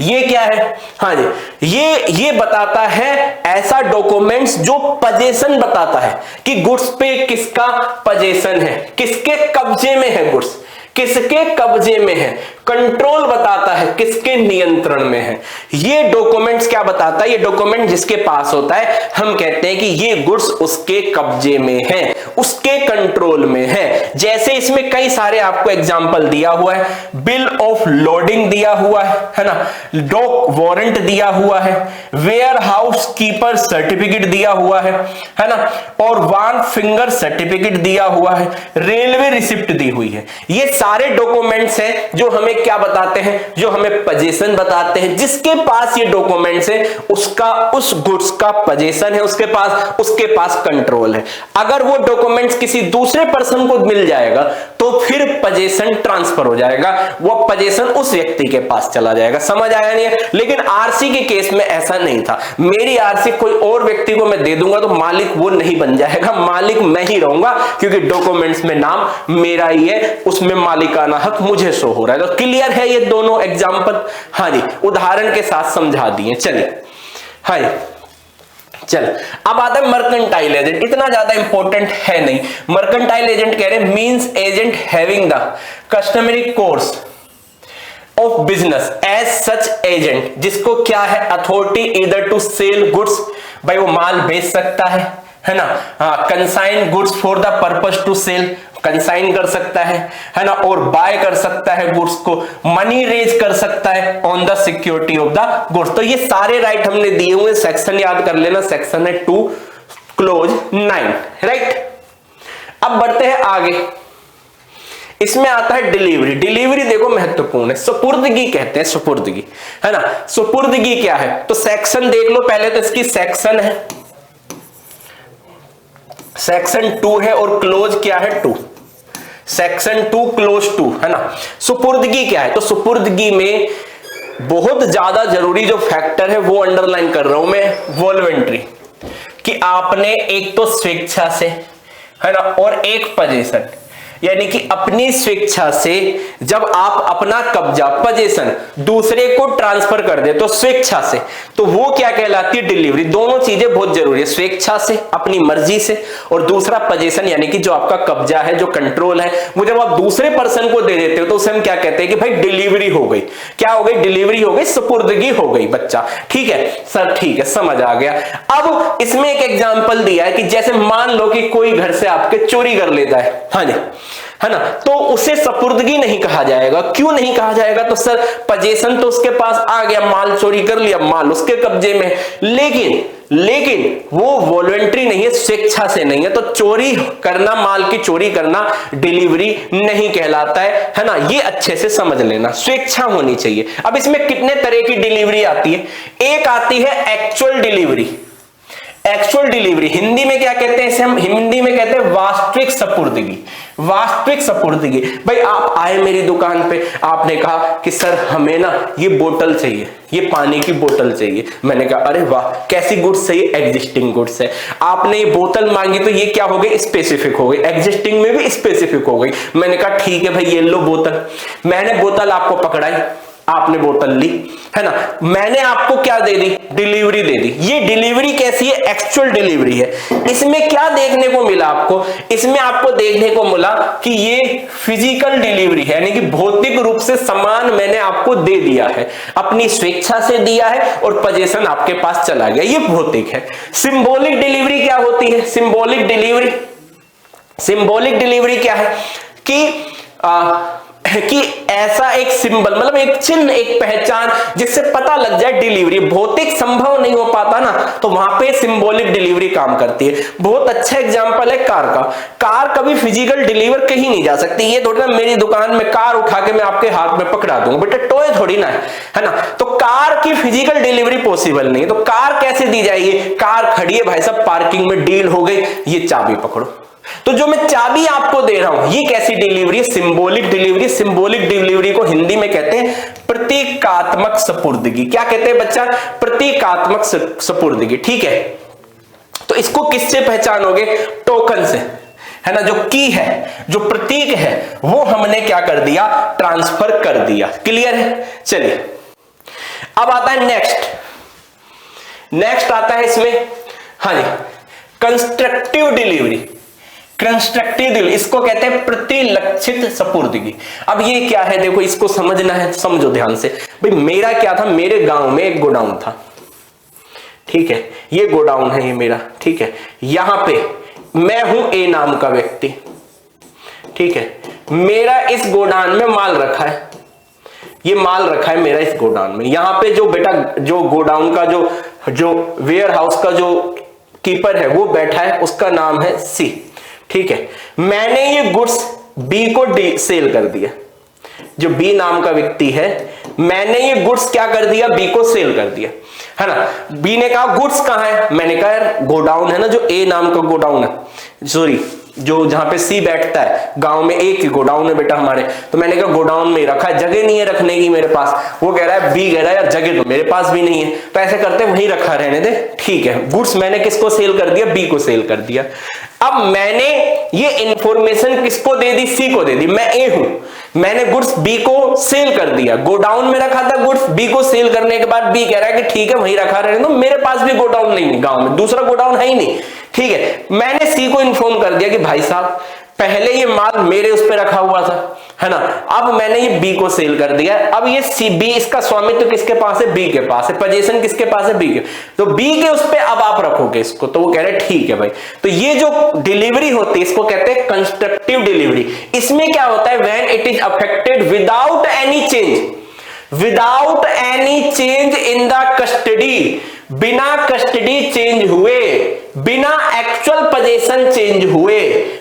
ये क्या है? हाँ जी, ये बताता है ऐसा डॉक्यूमेंट्स जो पजेशन बताता है कि गुड्स पे किसका पजेशन है, किसके कब्जे में है गुड्स, किसके कब्जे में है। कंट्रोल बताता है किसके नियंत्रण में है। ये डॉक्यूमेंट्स क्या बताता है? ये डॉक्यूमेंट जिसके पास होता है, हम कहते हैं कि ये गुड्स उसके कब्जे में है, उसके कंट्रोल में है। जैसे इसमें कई सारे आपको एग्जांपल दिया हुआ है, बिल ऑफ लोडिंग दिया हुआ है ना, डॉक वारंट दिया हुआ है, वेयर हाउस कीपर सर्टिफिकेट दिया हुआ है ना, और वन फिंगर सर्टिफिकेट दिया हुआ है, रेलवे रिसिप्ट दी हुई है। ये सारे डॉक्यूमेंट्स हैं जो हमें क्या बताते हैं? जो हमें पजेशन बताते हैं। जिसके पास ये डॉक्यूमेंट्स है उसका, उस गुड्स का पजेशन है उसके पास कंट्रोल है। अगर वो डॉक्यूमेंट्स किसी दूसरे पर्सन को मिल जाएगा तो फिर पजेशन ट्रांसफर हो जाएगा, वो पजेशन उस व्यक्ति के पास चला जाएगा। समझ आया नहीं है? लेकिन आरसी के केस में ऐसा नहीं था। मेरी आरसी कोई और व्यक्ति को मैं दे दूंगा तो मालिक वो नहीं बन जाएगा, मालिक मैं ही रहूंगा, क्योंकि डॉक्यूमेंट्स में नाम मेरा ही है, उसमें मालिकाना हक मुझे शो हो रहा है। तो क्लियर है ये दोनों एग्जांपल? हाँ जी, उदाहरण के साथ समझा दिए। चलिए, हाँ जी, चल अब आता है मर्केंटाइल एजेंट। इतना ज्यादा इंपॉर्टेंट है नहीं। मर्केंटाइल एजेंट कह रहे हैं means agent having the customary course of business as such agent, जिसको क्या है? Authority either to sell goods, भाई वो माल बेच सकता है ना, consign goods for the purpose to sell, consign कर सकता है ना, और बाय कर सकता है गुड्स को, मनी रेज कर सकता है on the security of the goods. तो ये सारे राइट हमने दिए हुए, सेक्शन याद कर लेना, सेक्शन है 2 क्लोज 9, राइट। अब बढ़ते हैं आगे, इसमें आता है डिलीवरी। डिलीवरी देखो महत्वपूर्ण है, सुपुर्दगी कहते हैं, सुपुर्दगी, है ना। सुपुर्दगी क्या है, तो सेक्शन देख लो पहले, तो इसकी सेक्शन है, सेक्शन 2 है, और क्लोज क्या है 2, सेक्शन 2 क्लोज 2, है ना। सुपुर्दगी क्या है, तो सुपुर्दगी में बहुत ज्यादा जरूरी जो फैक्टर है वो अंडरलाइन कर रहा हूं मैं, वॉलंटरी, कि आपने एक तो स्वेच्छा से, है ना, और एक पोजीशन, यानी कि अपनी स्वेच्छा से जब आप अपना कब्जा, पोजीशन दूसरे को ट्रांसफर कर दे तो स्वेच्छा से, तो वो क्या कहलाती है, डिलीवरी। दोनों चीजें बहुत जरूरी है, स्वेच्छा से, अपनी मर्जी से, और दूसरा पोजीशन, यानी कि जो आपका कब्जा है, जो कंट्रोल है, वो जब आप दूसरे पर्सन को दे देते हो तो उसे हम क्या कहते हैं कि भाई डिलीवरी हो गई। क्या हो गई, डिलीवरी हो गई, सुपुर्दगी हो गई बच्चा, ठीक है सर, ठीक है, समझ आ गया। अब इसमें एक एग्जांपल दिया है कि जैसे मान लो कि कोई घर से आपके चोरी कर लेता है, हाँ जी, है ना, तो उसे सुपुर्दगी नहीं कहा जाएगा। क्यों नहीं कहा जाएगा, तो सर पोजीशन तो उसके पास आ गया, माल चोरी कर लिया, माल उसके कब्जे में, लेकिन वो वॉलंटरी नहीं है, स्वेच्छा से नहीं है, तो चोरी करना, माल की चोरी करना डिलीवरी नहीं कहलाता है ना। ये अच्छे से समझ लेना, स्वेच्छा होनी चाहिए। अब इसमें कितने तरह की डिलीवरी आती है, एक आती है actual delivery. Actual delivery Hindi में क्या कहते हैं, इसे हम हिंदी में कहते हैं वास्तविक सुपुर्दगी। वास्तविक सुपुर्दगी, भाई आप आए मेरी दुकान पे, आपने कहा कि सर हमें ना ये बोतल चाहिए, ये पानी की बोतल चाहिए। मैंने कहा अरे वाह, कैसी गुड्स चाहिए, एग्जिस्टिंग गुड्स है। आपने ये बोतल मांगी तो ये क्या हो गई, स्पेसिफिक हो गई, एग्जिस्टिंग में भी स्पेसिफिक हो गई। मैंने कहा ठीक है भाई ये लो बोतल, मैंने बोतल आपको पकड़ाई, आपने बोतल ली, है ना, मैंने आपको क्या दे दी, डिलीवरी दे दी। ये डिलीवरी कैसी है, एक्चुअल डिलीवरी है। इसमें क्या देखने को मिला आपको, इसमें आपको देखने को मिला कि ये फिजिकल डिलीवरी है, यानी कि भौतिक रूप से सामान मैंने आपको दे दिया है, अपनी स्वेच्छा से दिया है और पोजीशन आपके पास चला गया, ये भौतिक है। सिंबॉलिक डिलीवरी क्या होती है, सिंबॉलिक डिलीवरी, सिंबॉलिक डिलीवरी क्या है कि ऐसा एक सिंबल, मतलब एक चिन्ह, एक पहचान, जिससे पता लग जाए डिलीवरी। भौतिक संभव नहीं हो पाता ना, तो वहां पे सिंबॉलिक डिलीवरी काम करती है। बहुत अच्छा एग्जांपल है कार का। कार कभी फिजिकल डिलीवर कहीं नहीं जा सकती। ये थोड़ा मेरी दुकान में कार उठा के मैं आपके हाथ में पकड़ा दूंगा, बेटा टॉय थोड़ी ना है ना। तो कार की फिजिकल डिलीवरी पॉसिबल नहीं है। तो कार कैसे दी जाएगी, कार खड़ी है भाई साहब पार्किंग में, डील हो गई, ये चाबी पकड़ो। तो जो मैं चाबी आपको दे रहा हूं, ये कैसी डिलीवरी है, सिंबॉलिक डिलीवरी। सिंबॉलिक डिलीवरी को हिंदी में कहते हैं प्रतीकात्मक सुपुर्दगी। क्या कहते हैं बच्चा, प्रतीकात्मक सुपुर्दगी, ठीक है। तो इसको किससे पहचानोगे, टोकन से, है ना। जो की है, जो प्रतीक है, वो हमने क्या कर दिया, ट्रांसफर कर दिया। क्लियर है, चलिए अब आता है नेक्स्ट आता है इसमें, हाँ जी, कंस्ट्रक्टिव डिलीवरी। कंस्ट्रक्टिव डिलीवरी, इसको कहते हैं प्रतिलक्षित सुपुर्दगी। अब ये क्या है, देखो इसको समझना है, समझो ध्यान से। भाई मेरा क्या था, मेरे गांव में एक गोडाउन था, ठीक है, ये गोडाउन है ये मेरा, ठीक है। यहां पे मैं हूं ए नाम का व्यक्ति, ठीक है। मेरा इस गोडाउन में माल रखा है, ये माल रखा है मेरा इस गोडाउन में। यहां पे जो बेटा, जो गोडाउन का जो वेयर हाउस का जो कीपर है वो बैठा है, उसका नाम है सी, ठीक है। मैंने ये गुड्स बी को सेल कर दिया, जो बी नाम का व्यक्ति है, मैंने ये गुड्स क्या कर दिया, बी को सेल कर दिया, है ना। बी ने कहा गुड्स कहां है, मैंने कहा यार गोडाउन है ना, जो ए नाम का गोडाउन है, सॉरी जो जहां पे सी बैठता है, गांव में एक ही गोडाउन है बेटा हमारे। तो मैंने कहा गोडाउन में रखा है, जगह नहीं है रखने की मेरे पास। वो कह रहा है, बी कह रहा है यार जगह तो मेरे पास भी नहीं है, तो ऐसे करते वहीं रखा रहने दे, ठीक है। गुड्स मैंने किसको सेल कर दिया, बी को सेल कर दिया। अब मैंने ये इंफॉर्मेशन किसको दे दी, सी को दे दी। मैं ए हूं, मैंने गुड्स बी को सेल कर दिया, गोडाउन में रखा था गुड्स, बी को सेल करने के बाद बी कह रहा है कि ठीक है वहीं रखा रहने दो, मेरे पास भी गोडाउन नहीं, गांव में दूसरा गोडाउन है ही नहीं, ठीक है। मैंने सी को इन्फॉर्म कर दिया कि भाई साहब पहले ये माल मेरे उस पे रखा हुआ था, है ना, अब मैंने ये बी को सेल कर दिया। अब ये सी, बी, इसका स्वामित्व किसके पास है, बी के पास है, पोजीशन किसके पास है, बी के। तो बी के उस पे अब आप रखोगे इसको, तो वो कह रहे ठीक है भाई। तो ये जो डिलीवरी होती है इसको कहते हैं कंस्ट्रक्टिव डिलीवरी। इसमें क्या होता है, when it is affected without any change, without any change in the custody, बिना कस्टडी चेंज हुए, बिना एक्चुअल पोजीशन चेंज हुए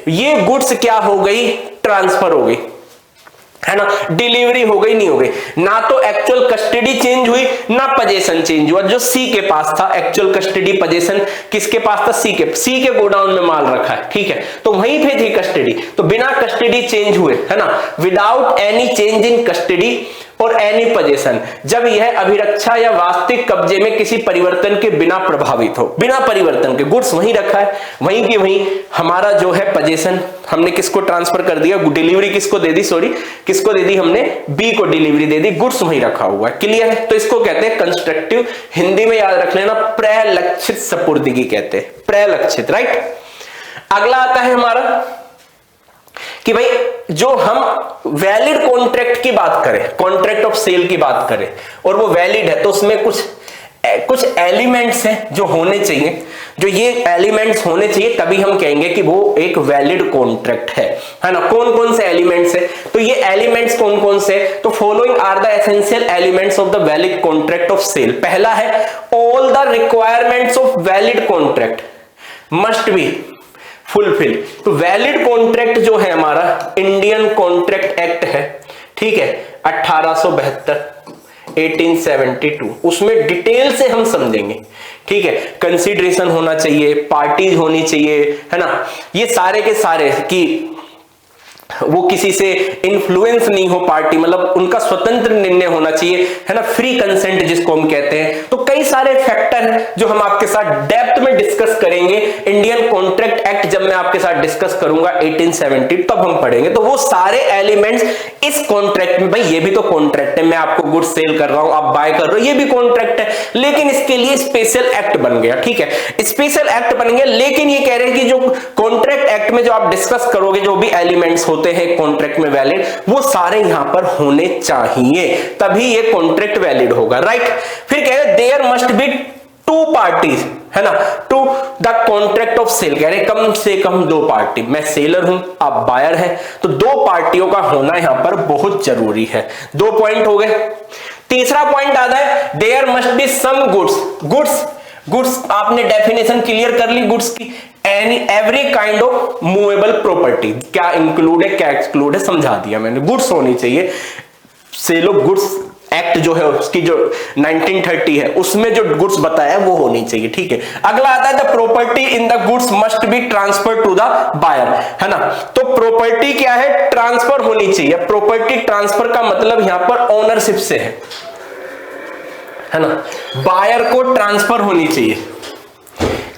ये गुड्स क्या हो गई, ट्रांसफर हो गई, है ना, डिलीवरी हो गई, नहीं हो गई, ना तो एक्चुअल कस्टडी चेंज हुई ना पोजीशन चेंज हुआ। जो सी के पास था एक्चुअल कस्टडी पोजीशन किसके पास था, सी के गोडाउन में माल रखा है, ठीक है, तो वहीं पे थी कस्टडी, तो बिना कस्टडी चेंज हुए, है ना, without any change in custody और एनी पोजीशन, जब यह अभिरक्षा या वास्तविक कब्जे में किसी परिवर्तन के बिना प्रभावित हो, बिना परिवर्तन के गुड्स वहीं रखा है, वहीं की वहीं हमारा जो है पोजीशन हमने किसको ट्रांसफर कर दिया, डिलीवरी किसको दे दी, सॉरी किसको दे दी हमने, बी को डिलीवरी दे दी, गुड्स वहीं रखा हुआ है, क्लियर है। तो इसको कहते हैं कंस्ट्रक्टिव, हिंदी में याद रख लेना प्रलक्षित सपुर्दगी कहते हैं, प्रलक्षित, राइट। अगला आता है हमारा कि भाई जो हम वैलिड कॉन्ट्रैक्ट की बात करें, कॉन्ट्रैक्ट ऑफ सेल की बात करें और वो वैलिड है, तो उसमें कुछ एलिमेंट्स हैं जो होने चाहिए, जो ये एलिमेंट्स होने चाहिए तभी हम कहेंगे कि वो एक वैलिड कॉन्ट्रैक्ट है ना। कौन कौन से एलिमेंट्स है, तो ये एलिमेंट्स कौन कौन से, तो following are the essential elements of the valid contract of sale. पहला है all the requirements of valid contract must be fulfil. तो वैलिड कॉन्ट्रैक्ट जो है हमारा इंडियन कॉन्ट्रैक्ट एक्ट है, ठीक है, 1872 1872, उसमें डिटेल से हम समझेंगे, ठीक है। कंसीडरेशन होना चाहिए, पार्टीज होनी चाहिए, है ना, ये सारे के सारे कि वो किसी से इन्फ्लुएंस नहीं हो पार्टी, मतलब उनका स्वतंत्र निर्णय होना चाहिए, है ना, फ्री कंसेंट जिसको हम कहते हैं। तो कई सारे फैक्टर हैं जो हम आपके साथ डेप्थ में डिस्कस करेंगे। इंडियन कॉन्ट्रैक्ट एक्ट जब मैं आपके साथ डिस्कस करूंगा 1870 तब हम पढ़ेंगे। तो वो सारे एलिमेंट्स इस कॉन्ट्रैक्ट में, भाई ये भी तो कॉन्ट्रैक्ट है, मैं आपको गुड्स सेल कर रहा हूं, आप बाय कर रहे हो, ये भी कॉन्ट्रैक्ट है, लेकिन इसके लिए स्पेशल एक्ट बन गया, ठीक है, स्पेशल एक्ट बन गया। लेकिन ये कह रहे हैं कि जो कॉन्ट्रैक्ट एक्ट में जो आप डिस्कस करोगे, जो भी एलिमेंट्स होते हैं कॉन्ट्रैक्ट में वैलिड, वो सारे यहां पर होने चाहिए, तभी ये कॉन्ट्रैक्ट वैलिड होगा, राइट। फिर कह रहे there must be two parties, है ना, to the contract of sale, कह रहे कम से कम दो पार्टी, मैं सेलर हूं आप बायर हैं, तो दो पार्टियों का होना यहां पर बहुत जरूरी है। दो पॉइंट हो गए। तीसरा पॉइंट आता है there must be some goods. Goods आपने डेफिनेशन क्लियर कर ली गुड्स की, every kind of movable property, क्या इंक्लूड है क्या एक्सक्लूड है समझा दिया मैंने। गुड्स होनी चाहिए, सेल ऑफ गुड्स एक्ट जो है उसकी जो 1930 है उसमें जो गुड्स बताया है वो होनी चाहिए, ठीक है। अगला आता है the property in the goods must be transfer to the buyer, है ना। तो प्रॉपर्टी क्या है, ट्रांसफर होनी चाहिए। प्रॉपर्टी ट्रांसफर का मतलब यहां पर ओनरशिप से है ना, बायर को ट्रांसफर होनी चाहिए,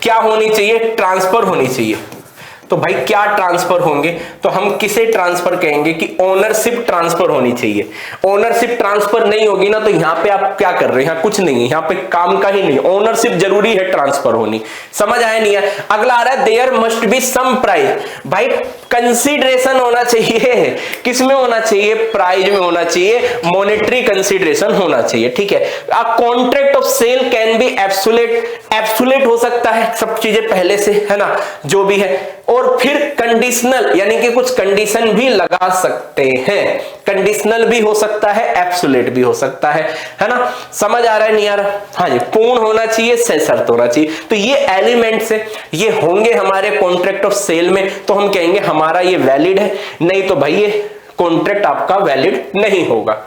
क्या होनी चाहिए, ट्रांसफर होनी चाहिए। तो भाई क्या ट्रांसफर होंगे, तो हम किसे ट्रांसफर कहेंगे कि ओनरशिप ट्रांसफर होनी चाहिए। ओनरशिप ट्रांसफर नहीं होगी ना तो यहां पे आप क्या कर रहे हैं, यहां कुछ नहीं है, यहां पे काम का ही नहीं, ओनरशिप जरूरी है ट्रांसफर होनी। समझ आया नहीं है। अगला आ रहा है there must be some price, भाई कंसीडरेशन होना चाहिए, किसमें होना चाहिए, प्राइज में होना चाहिए, मॉनेटरी कंसीडरेशन होना चाहिए, ठीक है। A contract of sale can be absolute हो सकता है, सब चीजें पहले से, है ना, जो भी है। और फिर कंडीशनल, यानी कि कुछ कंडीशन भी लगा सकते हैं, कंडीशनल भी हो सकता है, एब्सोल्यूट भी हो सकता है ना। समझ आ रहा है नहीं आ रहा, हाँ जी। पूर्ण होना चाहिए, सशर्त होना चाहिए। तो ये एलिमेंट्स है, ये होंगे हमारे कॉन्ट्रैक्ट ऑफ सेल में, तो हम कहेंगे हमारा ये वैलिड है, नहीं तो भाई ये कॉन्ट्रैक्ट आपका वैलिड नहीं होगा।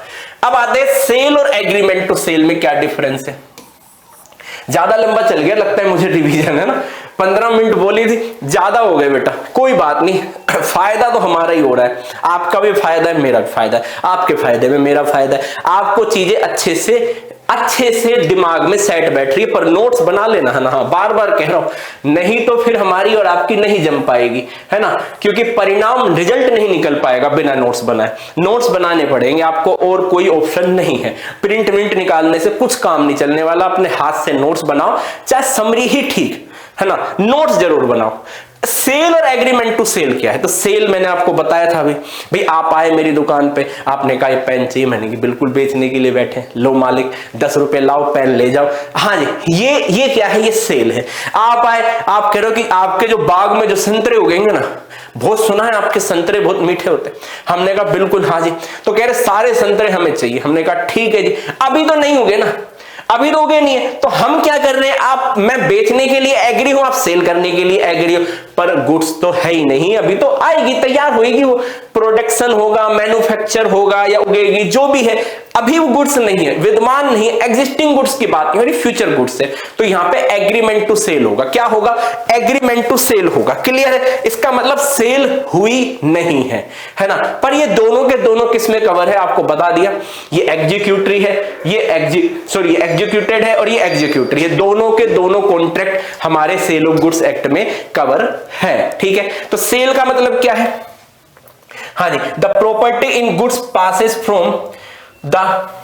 अब आते हैं सेल और एग्रीमेंट टू सेल में क्या डिफरेंस है। ज्यादा लंबा चल गया लगता है मुझे रिवीजन, है ना, 15 मिनट बोली थी, ज्यादा हो गए बेटा, कोई बात नहीं, फायदा तो हमारा ही हो रहा है, आपका भी फायदा है, मेरा भी फायदा है, आपके फायदे में मेरा फायदा है, आपको चीजें अच्छे से दिमाग में सेट बैठ रही है। पर नोट्स बना लेना, है ना, हाँ बार बार कह रहा हूं, नहीं तो फिर हमारी और आपकी नहीं जम पाएगी, है ना, क्योंकि परिणाम रिजल्ट नहीं निकल पाएगा बिना नोट्स बनाए। नोट्स बनाने पड़ेंगे आपको, और कोई ऑप्शन नहीं है। प्रिंट मिंट निकालने से कुछ काम नहीं चलने वाला, अपने हाथ से नोट्स बनाओ, चाहे समरी ही ठीक, है ना, नोट्स जरूर बनाओ। सेल और एग्रीमेंट टू सेल क्या है, तो सेल मैंने आपको बताया था भाई आप आए मेरी दुकान पे, आपने कहा पेन चाहिए, मैंने कहा बिल्कुल बेचने के लिए बैठे, लो मालिक 10 रुपए लाओ, पेन ले जाओ, हाँ जी, ये क्या है, ये सेल है। आप आए, आप कह रहे हो कि आपके जो बाग में जो संतरे उगेंगे ना, बहुत सुना है आपके संतरे बहुत मीठे होते, हमने कहा बिल्कुल हाँ जी। तो कह रहे सारे संतरे हमें चाहिए, हमने कहा ठीक है जी, अभी तो नहीं उगे ना, अभी दोगे नहीं है, तो हम क्या कर रहे हैं, आप मैं बेचने के लिए एग्री हूं, आप सेल करने के लिए एग्री हो, पर गुड्स तो है ही नहीं, अभी तो आएगी, तैयार होएगी, वो प्रोडक्शन होगा, मैन्युफैक्चर होगा या उगेगी, जो भी है, अभी वो गुड्स नहीं है, विद्यमान नहीं, एग्जिस्टिंग गुड्स की बात नहीं हो रही, फ्यूचर गुड्स है। तो यहां पे एग्रीमेंट टू सेल होगा, क्या होगा, एग्रीमेंट टू सेल होगा। क्लियर है, इसका मतलब सेल हुई नहीं है ना। पर ये दोनों के दोनों किस में कवर है, आपको बता दिया, ये एग्जीक्यूटरी है, ये एग्जीक्यूटेड है और ये एग्जीक्यूटरी है, दोनों के दोनों कॉन्ट्रैक्ट हमारे सेल ऑफ गुड्स एक्ट में कवर है। ठीक है, तो सेल का मतलब क्या है, हाँ जी, the property in goods passes from the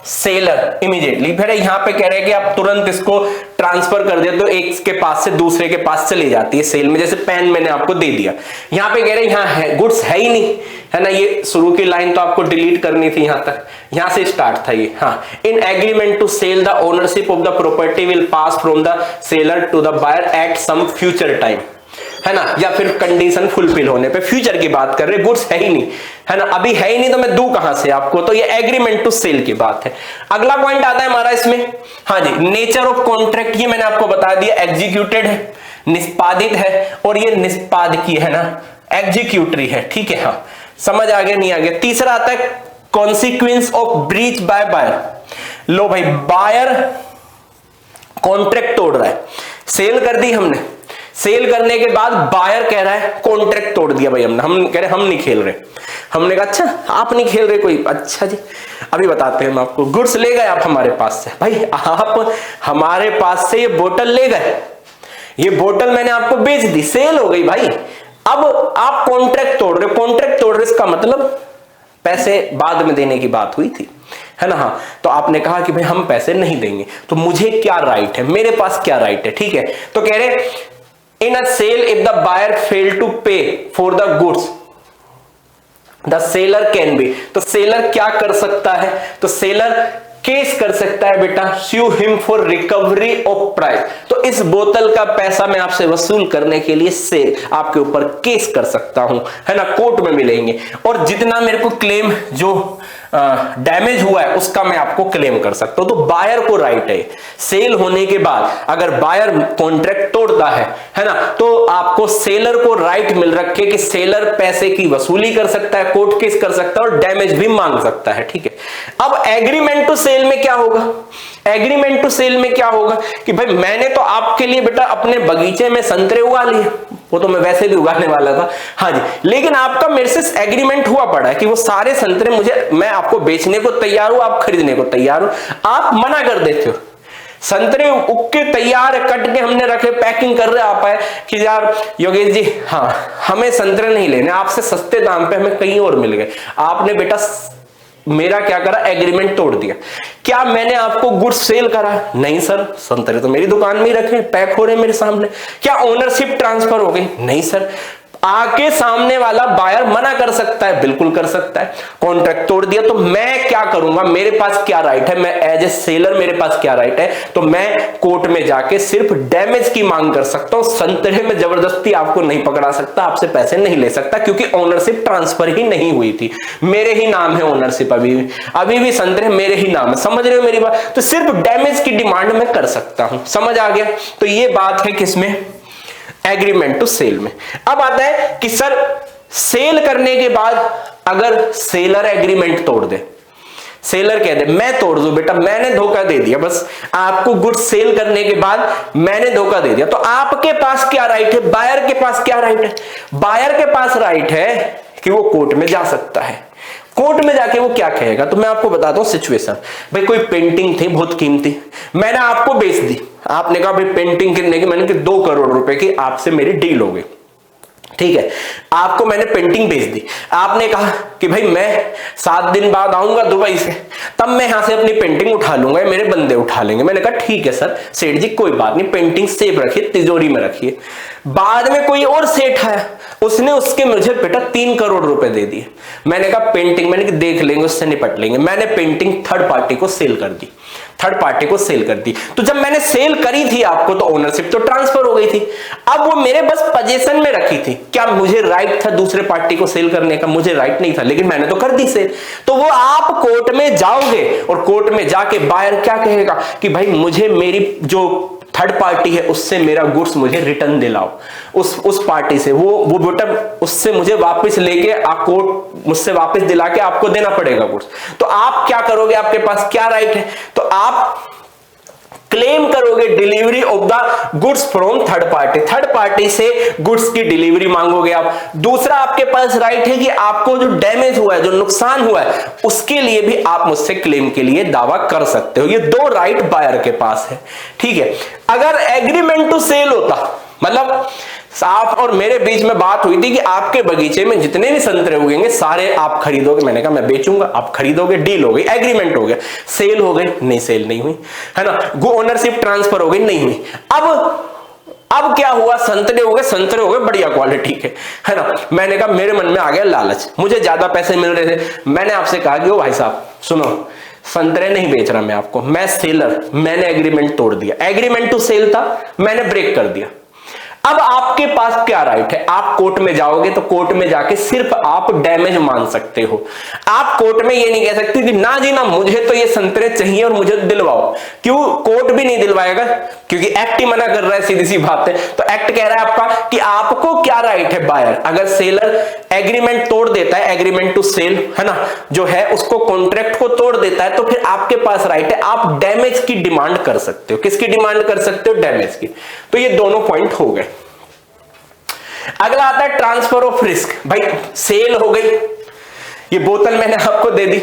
seller immediately. फिर यहां पे कह रहे हैं कि आप तुरंत इसको ट्रांसफर कर देते हो, एक के पास से दूसरे के पास चली जाती है सेल में, जैसे पेन मैंने आपको दे दिया, यहां पे कह रहे हैं यहां है गुड्स है ही नहीं, है ना, ये शुरू की लाइन तो आपको डिलीट करनी थी, यहां तक, यहां से स्टार्ट था ये। हाँ, in agreement to sell the ownership of the property will pass from the seller to the buyer at some future time, है ना, या फिर कंडीशन फुलफिल होने पे, फ्यूचर की बात कर रहे, गुड्स है ही नहीं, है ना, अभी है ही नहीं तो मैं दूं कहां से आपको, तो ये एग्रीमेंट टू सेल की बात है। अगला पॉइंट आता है हमारा इसमें, हाँ जी, नेचर ऑफ कॉन्ट्रैक्ट, ये मैंने आपको बता दिया, एग्जीक्यूटेड है, निष्पादित है, और ये निष्पादकीय है ना, एग्जीक्यूटरी है। ठीक है, हाँ, समझ आ गया नहीं आ गया। तीसरा आता है consequence of breach by buyer. लो भाई, बायर कॉन्ट्रैक्ट तोड़ रहा है, सेल कर दी हमने, सेल करने के बाद बायर कह रहा है कॉन्ट्रैक्ट तोड़ दिया भाई हमने, हम कह रहे हम नहीं खेल रहे, हमने कहा अच्छा आप नहीं खेल रहे कोई, अच्छा जी अभी बताते हैं हम आपको। गुड्स ले गए आप हमारे पास से, भाई आप हमारे पास से ये बोतल ले गए, ये बोतल मैंने आपको बेच दी, सेल हो गई भाई, अब आप कॉन्ट्रैक्ट तोड़ रहे, कॉन्ट्रैक्ट तोड़ रहे, इसका मतलब पैसे बाद में देने की बात हुई थी, है ना। हाँ, तो आपने कहा कि भाई हम पैसे नहीं देंगे, तो मुझे क्या राइट है, मेरे पास क्या राइट है। ठीक है, तो कह रहे in a sale if the buyer fail to pay for the goods the seller can be, तो सेलर क्या कर सकता है, तो सेलर केस कर सकता है बेटा, sue him for recovery of price, तो इस बोतल का पैसा मैं आपसे वसूल करने के लिए से आपके ऊपर केस कर सकता हूं, है ना, कोर्ट में मिलेंगे, और जितना मेरे को क्लेम जो डैमेज हुआ है उसका मैं आपको क्लेम कर सकता हूं। तो बायर को राइट है, सेल होने के बाद अगर बायर कॉन्ट्रैक्ट तोड़ता है ना, तो आपको सेलर को राइट मिल रखे कि सेलर पैसे की वसूली कर सकता है, कोर्ट केस कर सकता है और डैमेज भी मांग सकता है। ठीक है, अब एग्रीमेंट टू सेल में क्या होगा, एग्रीमेंट टू सेल में क्या होगा कि भाई मैंने तो आपके लिए बेटा अपने बगीचे में संतरे उगा लिए, वो तो मैं वैसे भी उगाने वाला था, हाँ जी, लेकिन आपका मेरे से एग्रीमेंट हुआ पड़ा है कि वो सारे संतरे मुझे, मैं आपको बेचने को तैयार हूं, आप खरीदने को तैयार हो, आप मना कर देते हो, संतरे उग के तैयार कट के हमने रखे, पैकिंग कर रहे, आप आए कि यार योगेश जी हाँ हमें संतरे नहीं लेने, आपसे सस्ते दाम पे हमें कहीं और मिल गए, आपने बेटा मेरा क्या करा, एग्रीमेंट तोड़ दिया। क्या मैंने आपको गुड्स सेल करा, नहीं सर, संतरे तो मेरी दुकान में ही रखे, पैक हो रहे मेरे सामने। क्या ओनरशिप ट्रांसफर हो गई, नहीं सर। आके सामने वाला बायर मना कर सकता है, बिल्कुल कर सकता है, कॉन्ट्रैक्ट तोड़ दिया, तो मैं क्या करूंगा, मेरे पास क्या राइट है, मैं एज ए सेलर मेरे पास क्या राइट है, तो मैं कोर्ट में जाके सिर्फ डैमेज की मांग कर सकता हूं, संतरे में जबरदस्ती आपको नहीं पकड़ा सकता, आपसे पैसे नहीं ले सकता, क्योंकि ओनरशिप ट्रांसफर ही नहीं हुई थी, मेरे ही नाम है ओनरशिप, अभी भी संतरे मेरे ही नाम है, समझ रहे हो मेरी बात, तो सिर्फ डैमेज की डिमांड मैं कर सकता हूं, समझ आ गया। तो ये बात है किसमें, एग्रीमेंट टू सेल में। अब आता है कि सर सेल करने के बाद अगर सेलर एग्रीमेंट तोड़ दे, सेलर कह दे मैं तोड़ दूं बेटा, मैंने धोखा दे दिया, बस आपको गुड्स सेल करने के बाद मैंने धोखा दे दिया, तो आपके पास क्या राइट है, बायर के पास क्या राइट है, बायर के पास राइट है कि वो कोर्ट में जा सकता है। कोर्ट में जाके वो क्या कहेगा, तो मैं आपको बताता हूं सिचुएशन। भाई कोई पेंटिंग थी बहुत कीमती, मैंने आपको बेच दी, आपने कहा भाई पेंटिंग कितने की, मैंने कहा 2 करोड़ रुपए की, आपसे मेरी डील हो गई, ठीक है, आपको मैंने पेंटिंग बेच दी, आपने कहा कि भाई मैं 7 दिन बाद आऊंगा दुबई से, तब मैं यहां से अपनी पेंटिंग उठा लूंगा, मेरे बंदे उठा लेंगे। मैंने कहा ठीक है सर सेठ जी कोई बात नहीं, पेंटिंग सेफ रखिए, तिजोरी में रखिए। बाद में कोई और सेठ आया, उसने उसके मुझे बेटा 3 करोड़ रुपए दे दिए। मैंने कहा पेंटिंग, मैंने कहा देख लेंगे, उससे निपट लेंगे। मैंने पेंटिंग थर्ड पार्टी को सेल कर दी, थर्ड पार्टी को सेल कर दी। तो जब मैंने सेल करी थी आपको, तो ओनरशिप तो ट्रांसफर हो गई थी। अब वो मेरे बस पोजीशन में रखी थी। क्या मुझे राइट था दूसरे पार्टी को सेल करने का? मुझे राइट नहीं था, लेकिन मैंने तो कर दी सेल। तो वो आप कोर्ट में जाओगे और कोर्ट में जाके बायर क्या कहेगा कि भाई मुझे मेरी जो थर्ड पार्टी है उससे मेरा गुड्स मुझे रिटर्न दिलाओ, उस पार्टी से वो बेटा उससे मुझे वापस लेके कोर्ट मुझसे वापस दिला के आपको देना पड़ेगा गुड्स। तो आप क्या करोगे? आपके पास क्या राइट है? तो आप क्लेम करोगे delivery of the goods from third party. Third party से गुड्स की डिलीवरी मांगोगे आप। दूसरा आपके पास राइट है कि आपको जो डैमेज हुआ है, जो नुकसान हुआ है, उसके लिए भी आप मुझसे क्लेम के लिए दावा कर सकते हो। ये 2 राइट बायर के पास है, ठीक है। अगर एग्रीमेंट टू सेल होता, मतलब आप और मेरे बीच में बात हुई थी कि आपके बगीचे में जितने भी संतरे उगेंगे सारे आप खरीदोगे, मैंने कहा मैं बेचूंगा, आप खरीदोगे, डील हो गई, एग्रीमेंट हो गया। सेल हो गई? नहीं, सेल नहीं हुई, है ना। ओनरशिप ट्रांसफर हो गई? नहीं हुई। अब क्या हुआ? संतरे हो गए बढ़िया क्वालिटी के, है ना। मैंने कहा मेरे मन में आ गया लालच, मुझे ज्यादा पैसे मिल रहे थे। मैंने आपसे कहा कि ओ भाई साहब सुनो, संतरे नहीं बेच रहा मैं आपको, मैं सेलर, मैंने एग्रीमेंट तोड़ दिया। एग्रीमेंट टू सेल था, मैंने ब्रेक कर दिया। अब आपके पास क्या राइट है? आप कोर्ट में जाओगे तो कोर्ट में जाके सिर्फ आप डैमेज मान सकते हो। आप कोर्ट में ये नहीं कह सकते कि ना जी ना, मुझे तो ये संतरे चाहिए और मुझे दिलवाओ। क्यों? कोर्ट भी नहीं दिलवाएगा, क्योंकि एक्ट ही मना कर रहा है, सीधी सी बात है। तो एक्ट कह रहा है आपका कि आपको क्या राइट है बायर, अगर सेलर एग्रीमेंट तोड़ देता है, एग्रीमेंट टू सेल है ना, जो है उसको कॉन्ट्रैक्ट को तोड़ देता है, तो फिर आपके पास राइट है, आप डैमेज की डिमांड कर सकते हो। किसकी डिमांड कर सकते हो? डैमेज की। तो ये दोनों पॉइंट हो गए। अगला आता है ट्रांसफर ऑफ रिस्क। भाई सेल हो गई, ये बोतल मैंने आपको दे दी,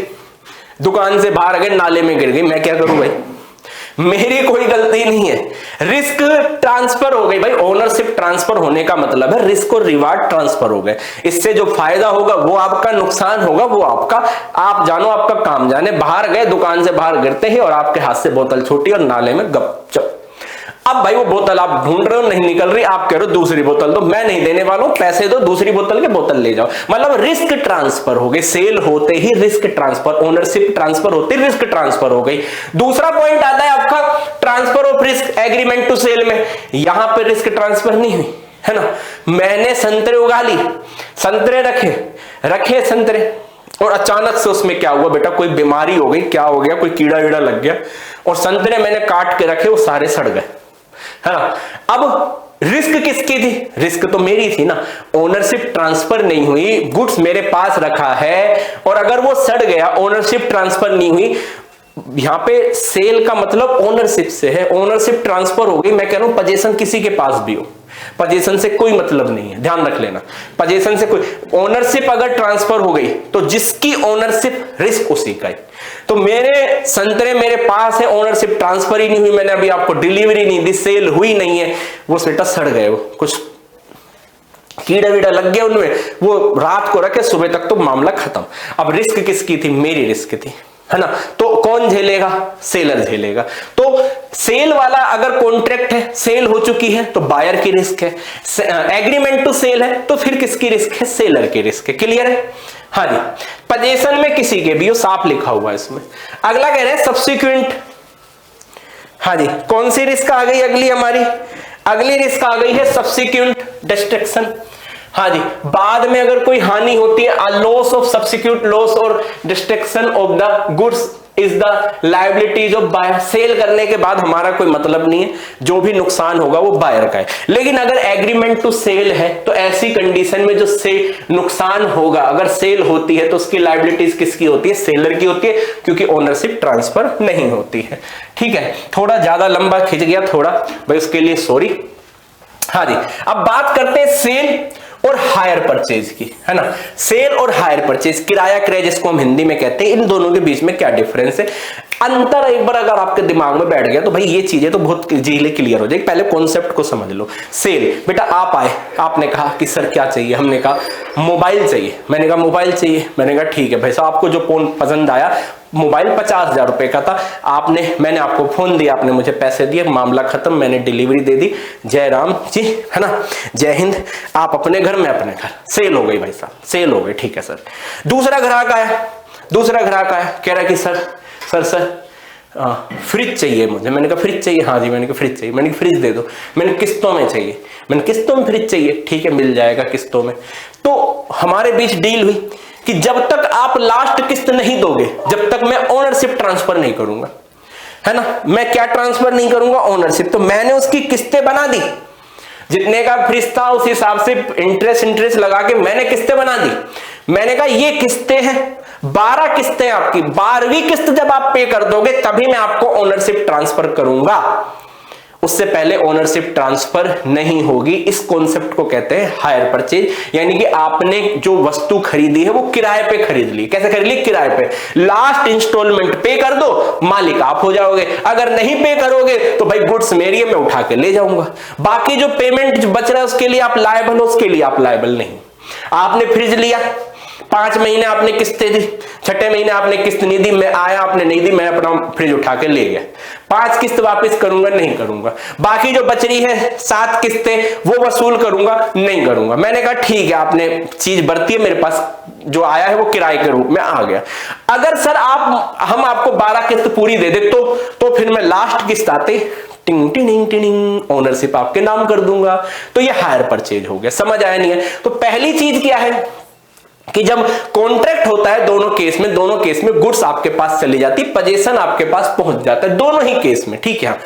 दुकान से बाहर गए, नाले में गिर गई, मैं क्या करूं भाई? मेरी कोई गलती नहीं है। रिस्क ट्रांसफर हो गई भाई। ओनरशिप ट्रांसफर होने का मतलब है रिस्क और रिवार्ड ट्रांसफर हो गए। इससे जो फायदा होगा वो आपका, नुकसान होगा वो आपका। आप जानो, आपका काम जाने। बाहर गए, दुकान से बाहर गिरते ही और आपके हाथ से बोतल छूटी और नाले में गपचप। अब भाई वो बोतल आप ढूंढ रहे हो, नहीं निकल रही, आप कह रहे हो दूसरी बोतल दो, मैं नहीं देने वाला हूं, पैसे दो, दूसरी बोतल के बोतल ले जाओ। मतलब रिस्क ट्रांसफर हो गई। सेल होते ही रिस्क ट्रांसफर, ओनरशिप ट्रांसफर होते ही रिस्क ट्रांसफर हो गई। दूसरा पॉइंट आता है आपका transfer of risk agreement to sell में। यहां पर रिस्क ट्रांसफर नहीं हुई, है ना। मैंने संतरे उगा ली, संतरे रखे संतरे, और अचानक से उसमें क्या हुआ बेटा? कोई बीमारी हो गई, क्या हो गया? कोई कीड़ा वीड़ा लग गया, और संतरे मैंने काट के रखे, वो सारे सड़ गए, है ना। अब रिस्क किसकी थी? रिस्क तो मेरी थी ना। ओनरशिप ट्रांसफर नहीं हुई, गुड्स मेरे पास रखा है, और अगर वो सड़ गया, ओनरशिप ट्रांसफर नहीं हुई। यहां पे सेल का मतलब ओनरशिप से है, ओनरशिप ट्रांसफर हो गई। मैं कह रहा हूं पोजीशन किसी के पास भी हो, पोजीशन से कोई मतलब नहीं है, ध्यान रख लेना। पोजीशन से कोई, ओनरशिप अगर ट्रांसफर हो गई तो जिसकी ओनरशिप रिस्क उसी का है। तो मेरे संतरे मेरे पास है, ओनरशिप ट्रांसफर ही नहीं हुई, मैंने अभी आपको डिलीवरी नहीं दी, सेल हुई नहीं है, वो बेटा सड़ गए, वो कुछ कीड़ा वीड़ा लग गया उनमें, वो रात को रखे, सुबह तक तो मामला खत्म। अब रिस्क किसकी थी? मेरी रिस्क थी, है ना। तो कौन झेलेगा? सेलर झेलेगा। तो सेल वाला अगर कॉन्ट्रैक्ट है, सेल हो चुकी है, तो बायर की रिस्क है। एग्रीमेंट टू सेल है तो फिर किसकी रिस्क है? सेलर की रिस्क है। क्लियर है? हाँ जी। पोजीशन में किसी के भी हो, साफ लिखा हुआ है इसमें। अगला कह रहे हैं सब्सिक्वेंट। हाँ जी, कौन सी रिस्क आ गई अगली हमारी? अगली रिस्क आ गई है सब्सिक्वेंट डिस्ट्रक्शन। हाँ जी, बाद में अगर कोई हानि होती है, लॉस ऑफ सब्सिक्यूट लॉस और destruction of the goods is the liabilities of buyer. Sale करने के बाद हमारा कोई मतलब नहीं है, जो भी नुकसान होगा वो बायर का है। लेकिन अगर एग्रीमेंट टू सेल है तो ऐसी कंडीशन में जो से नुकसान होगा, अगर सेल होती है तो उसकी लायबिलिटीज किसकी होती है? सेलर की होती है, क्योंकि ओनरशिप ट्रांसफर नहीं होती है। ठीक है, थोड़ा ज्यादा लंबा खिंच गया थोड़ा भाई, उसके लिए सॉरी। हाँ जी, अब बात करते हैं सेल और हायर परचेज की, है ना। सेल और हायर परचेज, किराया क्रय जिसको हम हिंदी में कहते हैं, इन दोनों के बीच में क्या डिफरेंस है? अंतर एक बार अगर आपके दिमाग में बैठ गया तो भाई ये चीजें तो बहुत इजीली क्लियर हो जाएगी। पहले कॉन्सेप्ट को समझ लो। सेल, बेटा आप आए, आपने कहा कि सर क्या चाहिए, हमने कहा मोबाइल चाहिए, मैंने कहा मोबाइल चाहिए, मैंने कहा ठीक है भाई साहब, आपको जो फोन पसंद आया, मोबाइल 50,000 रुपए का था, मैंने आपको फोन दिया, आपने मुझे पैसे दिए, मामला खत्म, मैंने डिलीवरी दे दी, जय राम जी, है ना, जय हिंद, आप अपने घर में अपने घर, सेल हो गई भाई साहब, सेल हो गई, ठीक है सर। दूसरा ग्राहक आया, कह रहा कि सर फ्रिज चाहिए मुझे, मैंने कहा फ्रिज चाहिए, हाँ जी, मैंने कहा फ्रिज चाहिए, मैंने कहा फ्रिज दे दो, मैंने किस्तों में चाहिए, मैंने किस्तों में फ्रिज चाहिए, ठीक है मिल जाएगा किस्तों में। तो हमारे बीच डील हुई कि जब तक आप लास्ट किस्त नहीं दोगे, जब तक मैं ओनरशिप ट्रांसफर नहीं करूंगा, है ना, मैं क्या ट्रांसफर नहीं करूंगा, ओनरशिप। तो मैंने उसकी किस्तें बना दी, जितने का फ्रिज था उस हिसाब से इंटरेस्ट लगा के मैंने किस्तें बना दी। मैंने कहा ये किस्तें हैं, 12 किस्तें आपकी, 12वीं किस्त जब आप पे कर दोगे तभी मैं आपको ओनरशिप ट्रांसफर करूंगा, उससे पहले ओनरशिप ट्रांसफर नहीं होगी। इस कॉन्सेप्ट को कहते हैं हायर परचेज, यानी कि आपने जो वस्तु खरीदी है वो किराए पे खरीद ली। कैसे खरीद ली? किराए पे। लास्ट इंस्टॉलमेंट पे कर दो, मालिक आप हो जाओगे। अगर नहीं पे करोगे तो भाई गुड्स मेरी है, मैं उठा के ले जाऊंगा। बाकी जो पेमेंट बच रहा है उसके लिए आप लायबल हो, उसके लिए आप लायबल नहीं। आपने फ्रिज लिया, 5 महीने आपने किस्तें दी, 6ठे महीने आपने किस्त नहीं दी, मैं आया आपने नहीं दी, मैं अपना फ्रिज उठा के ले गया, 5 किस्त वापस करूंगा नहीं करूंगा। बाकी जो बच रही है 7 किस्तें वो वसूल करूंगा नहीं करूंगा। मैंने कहा ठीक है, आपने चीज बरती है, मेरे पास जो आया है वो किराए के रूप में आ गया। अगर सर हम आपको 12 किस्त पूरी दे दे तो फिर मैं लास्ट किस्त आते टिंग टिंग टिंग ओनरशिप आपके नाम कर दूंगा। तो ये हायर परचेज हो गया। समझ आया नहीं है? तो पहली चीज क्या है कि जब कॉन्ट्रैक्ट होता है दोनों केस में गुड्स आपके पास चली जाती, पोजीशन आपके पास पहुंच जाता है दोनों ही केस में, ठीक है।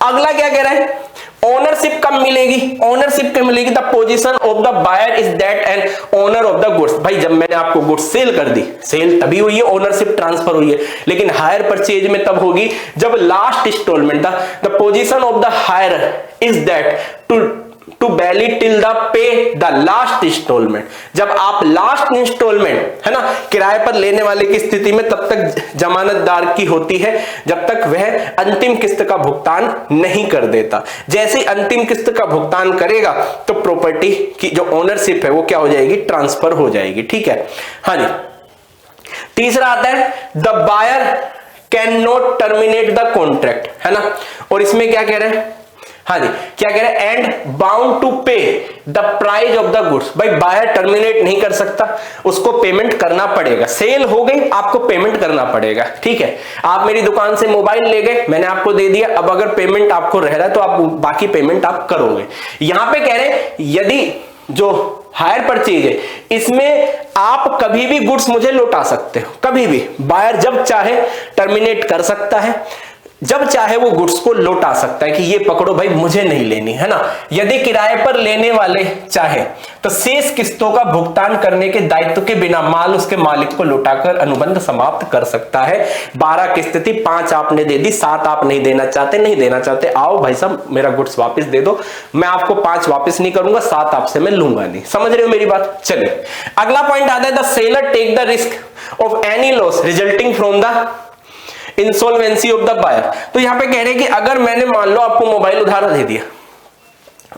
अगला क्या कह रहा है? ओनरशिप कब मिलेगी? ओनरशिप कब मिलेगी? The position of the buyer is that and owner of the goods. भाई जब मैंने आपको गुड्स सेल कर दी, सेल तभी हुई है, ओनरशिप ट्रांसफर हुई है। लेकिन हायर परचेज में तब होगी जब last instalment, the position of the hirer is that to valid till the pay the last instalment. जब आप लास्ट इंस्टॉलमेंट, है ना, किराए पर लेने वाले की स्थिति में तब तक जमानतदार की होती है जब तक वह अंतिम किस्त का भुगतान नहीं कर देता। जैसे अंतिम किस्त का भुगतान करेगा तो प्रॉपर्टी की जो ओनरशिप है वो क्या हो जाएगी? ट्रांसफर हो जाएगी, ठीक है। हाँ जी। तीसरा आता है the buyer can not terminate the contract, है ना। और इसमें क्या कह रहे हैं? हाँ जी, क्या कह रहे हैं? एंड बाउंड टू पे the price of the goods. भाई बायर टर्मिनेट नहीं कर सकता, उसको पेमेंट करना पड़ेगा। सेल हो गई, आपको पेमेंट करना पड़ेगा, ठीक है। आप मेरी दुकान से मोबाइल ले गए, मैंने आपको दे दिया, अब अगर पेमेंट आपको रह रहा है तो आप बाकी पेमेंट आप करोगे। यहां पे कह रहे हैं यदि जो हायर परचेज है इसमें आप कभी भी गुड्स मुझे लौटा सकते हो, कभी भी। बायर जब चाहे टर्मिनेट कर सकता है, जब चाहे वो गुड्स को लौटा सकता है कि ये पकड़ो भाई मुझे नहीं लेनी, है ना। यदि किराए पर लेने वाले चाहे तो शेष किस्तों का भुगतान करने के दायित्व के बिना माल उसके मालिक को लौटाकर अनुबंध समाप्त कर सकता है। 12 किस्त थी, 5 आपने दे दी, 7 आप नहीं देना चाहते, आओ भाई साहब मेरा गुड्स वापस दे दो, मैं आपको 5 वापस नहीं करूंगा, 7 आपसे मैं लूंगा नहीं। समझ रहे हो मेरी बात? चलिए अगला पॉइंट आता है the seller take the risk of any loss resulting from the insolvency of the buyer. तो यहां पे कह रहे हैं कि अगर मैंने मान लो आपको मोबाइल उधार दे दिया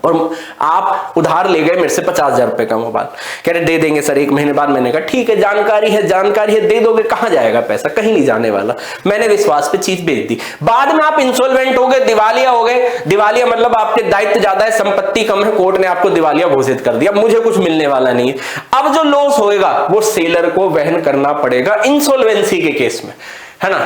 और आप उधार ले गए मेरे से 50,000 रुपए का मोबाइल, कह रहे दे देंगे सर 1 महीने बाद। मैंने कहा ठीक है, जानकारी है दे दोगे, कहां जाएगा पैसा? कहीं नहीं जाने वाला। मैंने विश्वास पे चीज बेच दी, बाद में आप इंसॉल्वेंट हो गए, दिवालिया हो गए। दिवालिया मतलब आपके दायित्व ज्यादा है, संपत्ति कम है, कोर्ट ने आपको दिवालिया घोषित कर दिया, मुझे कुछ मिलने वाला नहीं है। अब जो लॉस होएगा वो सेलर को वहन करना पड़ेगा इंसॉल्वेंसी के केस में, है ना।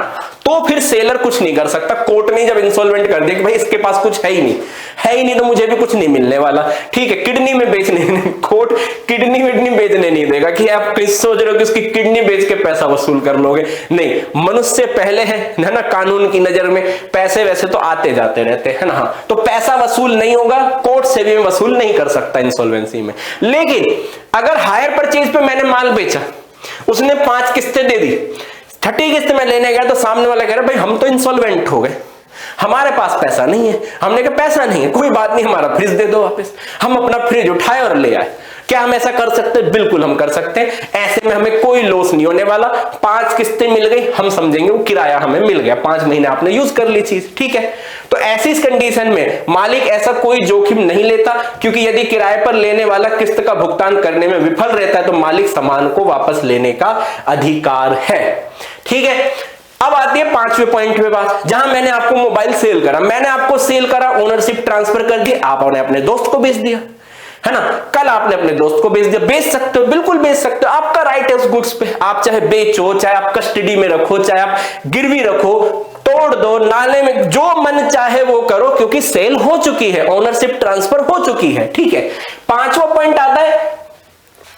तो फिर सेलर कुछ नहीं कर सकता। कोर्ट ने जब इंसॉल्वेंट कर दिया कि भाई इसके पास कुछ है ही नहीं तो मुझे भी कुछ नहीं मिलने वाला, ठीक है, किडनी में बेचने, कोर्ट किडनी बेचने नहीं देगा कि आप किस सोच रहे हो कि उसकी किडनी बेच के पैसा वसूल कर लोगे। नहीं, मनुष्य पहले है ना, कानून की नजर में पैसे वैसे तो आते जाते रहते हैं ना। तो पैसा वसूल नहीं होगा, कोर्ट से भी वसूल नहीं कर सकता इंसॉल्वेंसी में। लेकिन अगर हायर परचेज पे मैंने माल बेचा, उसने 5 किस्तें दे दी, 30 किस्त में लेने गया तो सामने वाला कह रहा भाई हम तो इंसॉल्वेंट हो गए, हमारे पास पैसा नहीं है। हमने कहा पैसा नहीं है, कोई बात नहीं, हमारा फ्रिज दे दो वापस। हम अपना फ्रिज उठाए और ले आए, क्या हम ऐसा कर सकते हैं? बिल्कुल हम कर सकते हैं। ऐसे में हमें कोई लॉस नहीं होने वाला। 5 किस्तें मिल गई, हम समझेंगे वो किराया हमें मिल गया, 5 महीने आपने यूज कर ली चीज, ठीक है। तो ऐसी कंडीशन में मालिक ऐसा कोई जोखिम नहीं लेता, क्योंकि यदि किराए पर लेने वाला किस्त का भुगतान करने में विफल रहता है तो मालिक सामान को वापस लेने का अधिकार है, ठीक है। अब आती है 5वें पॉइंट पे बात, जहां मैंने आपको मोबाइल सेल करा, मैंने आपको सेल करा, ओनरशिप ट्रांसफर कर दी, आपने अपने दोस्त को बेच दिया, है ना। कल आपने अपने दोस्त को बेच दिया, बेच सकते हो, बिल्कुल बेच सकते हो, आपका राइट है उस गुड्स पे। आप चाहे बेचो, चाहे आप कस्टडी में रखो, चाहे आप गिरवी रखो, तोड़ दो, नाले में, जो मन चाहे वो करो, क्योंकि सेल हो चुकी है, ओनरशिप ट्रांसफर हो चुकी है, ठीक है। 5वां पॉइंट आता है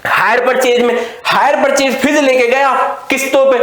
हायर परचेज में। हायर परचेज फिर लेके गए आप किस्तों पे,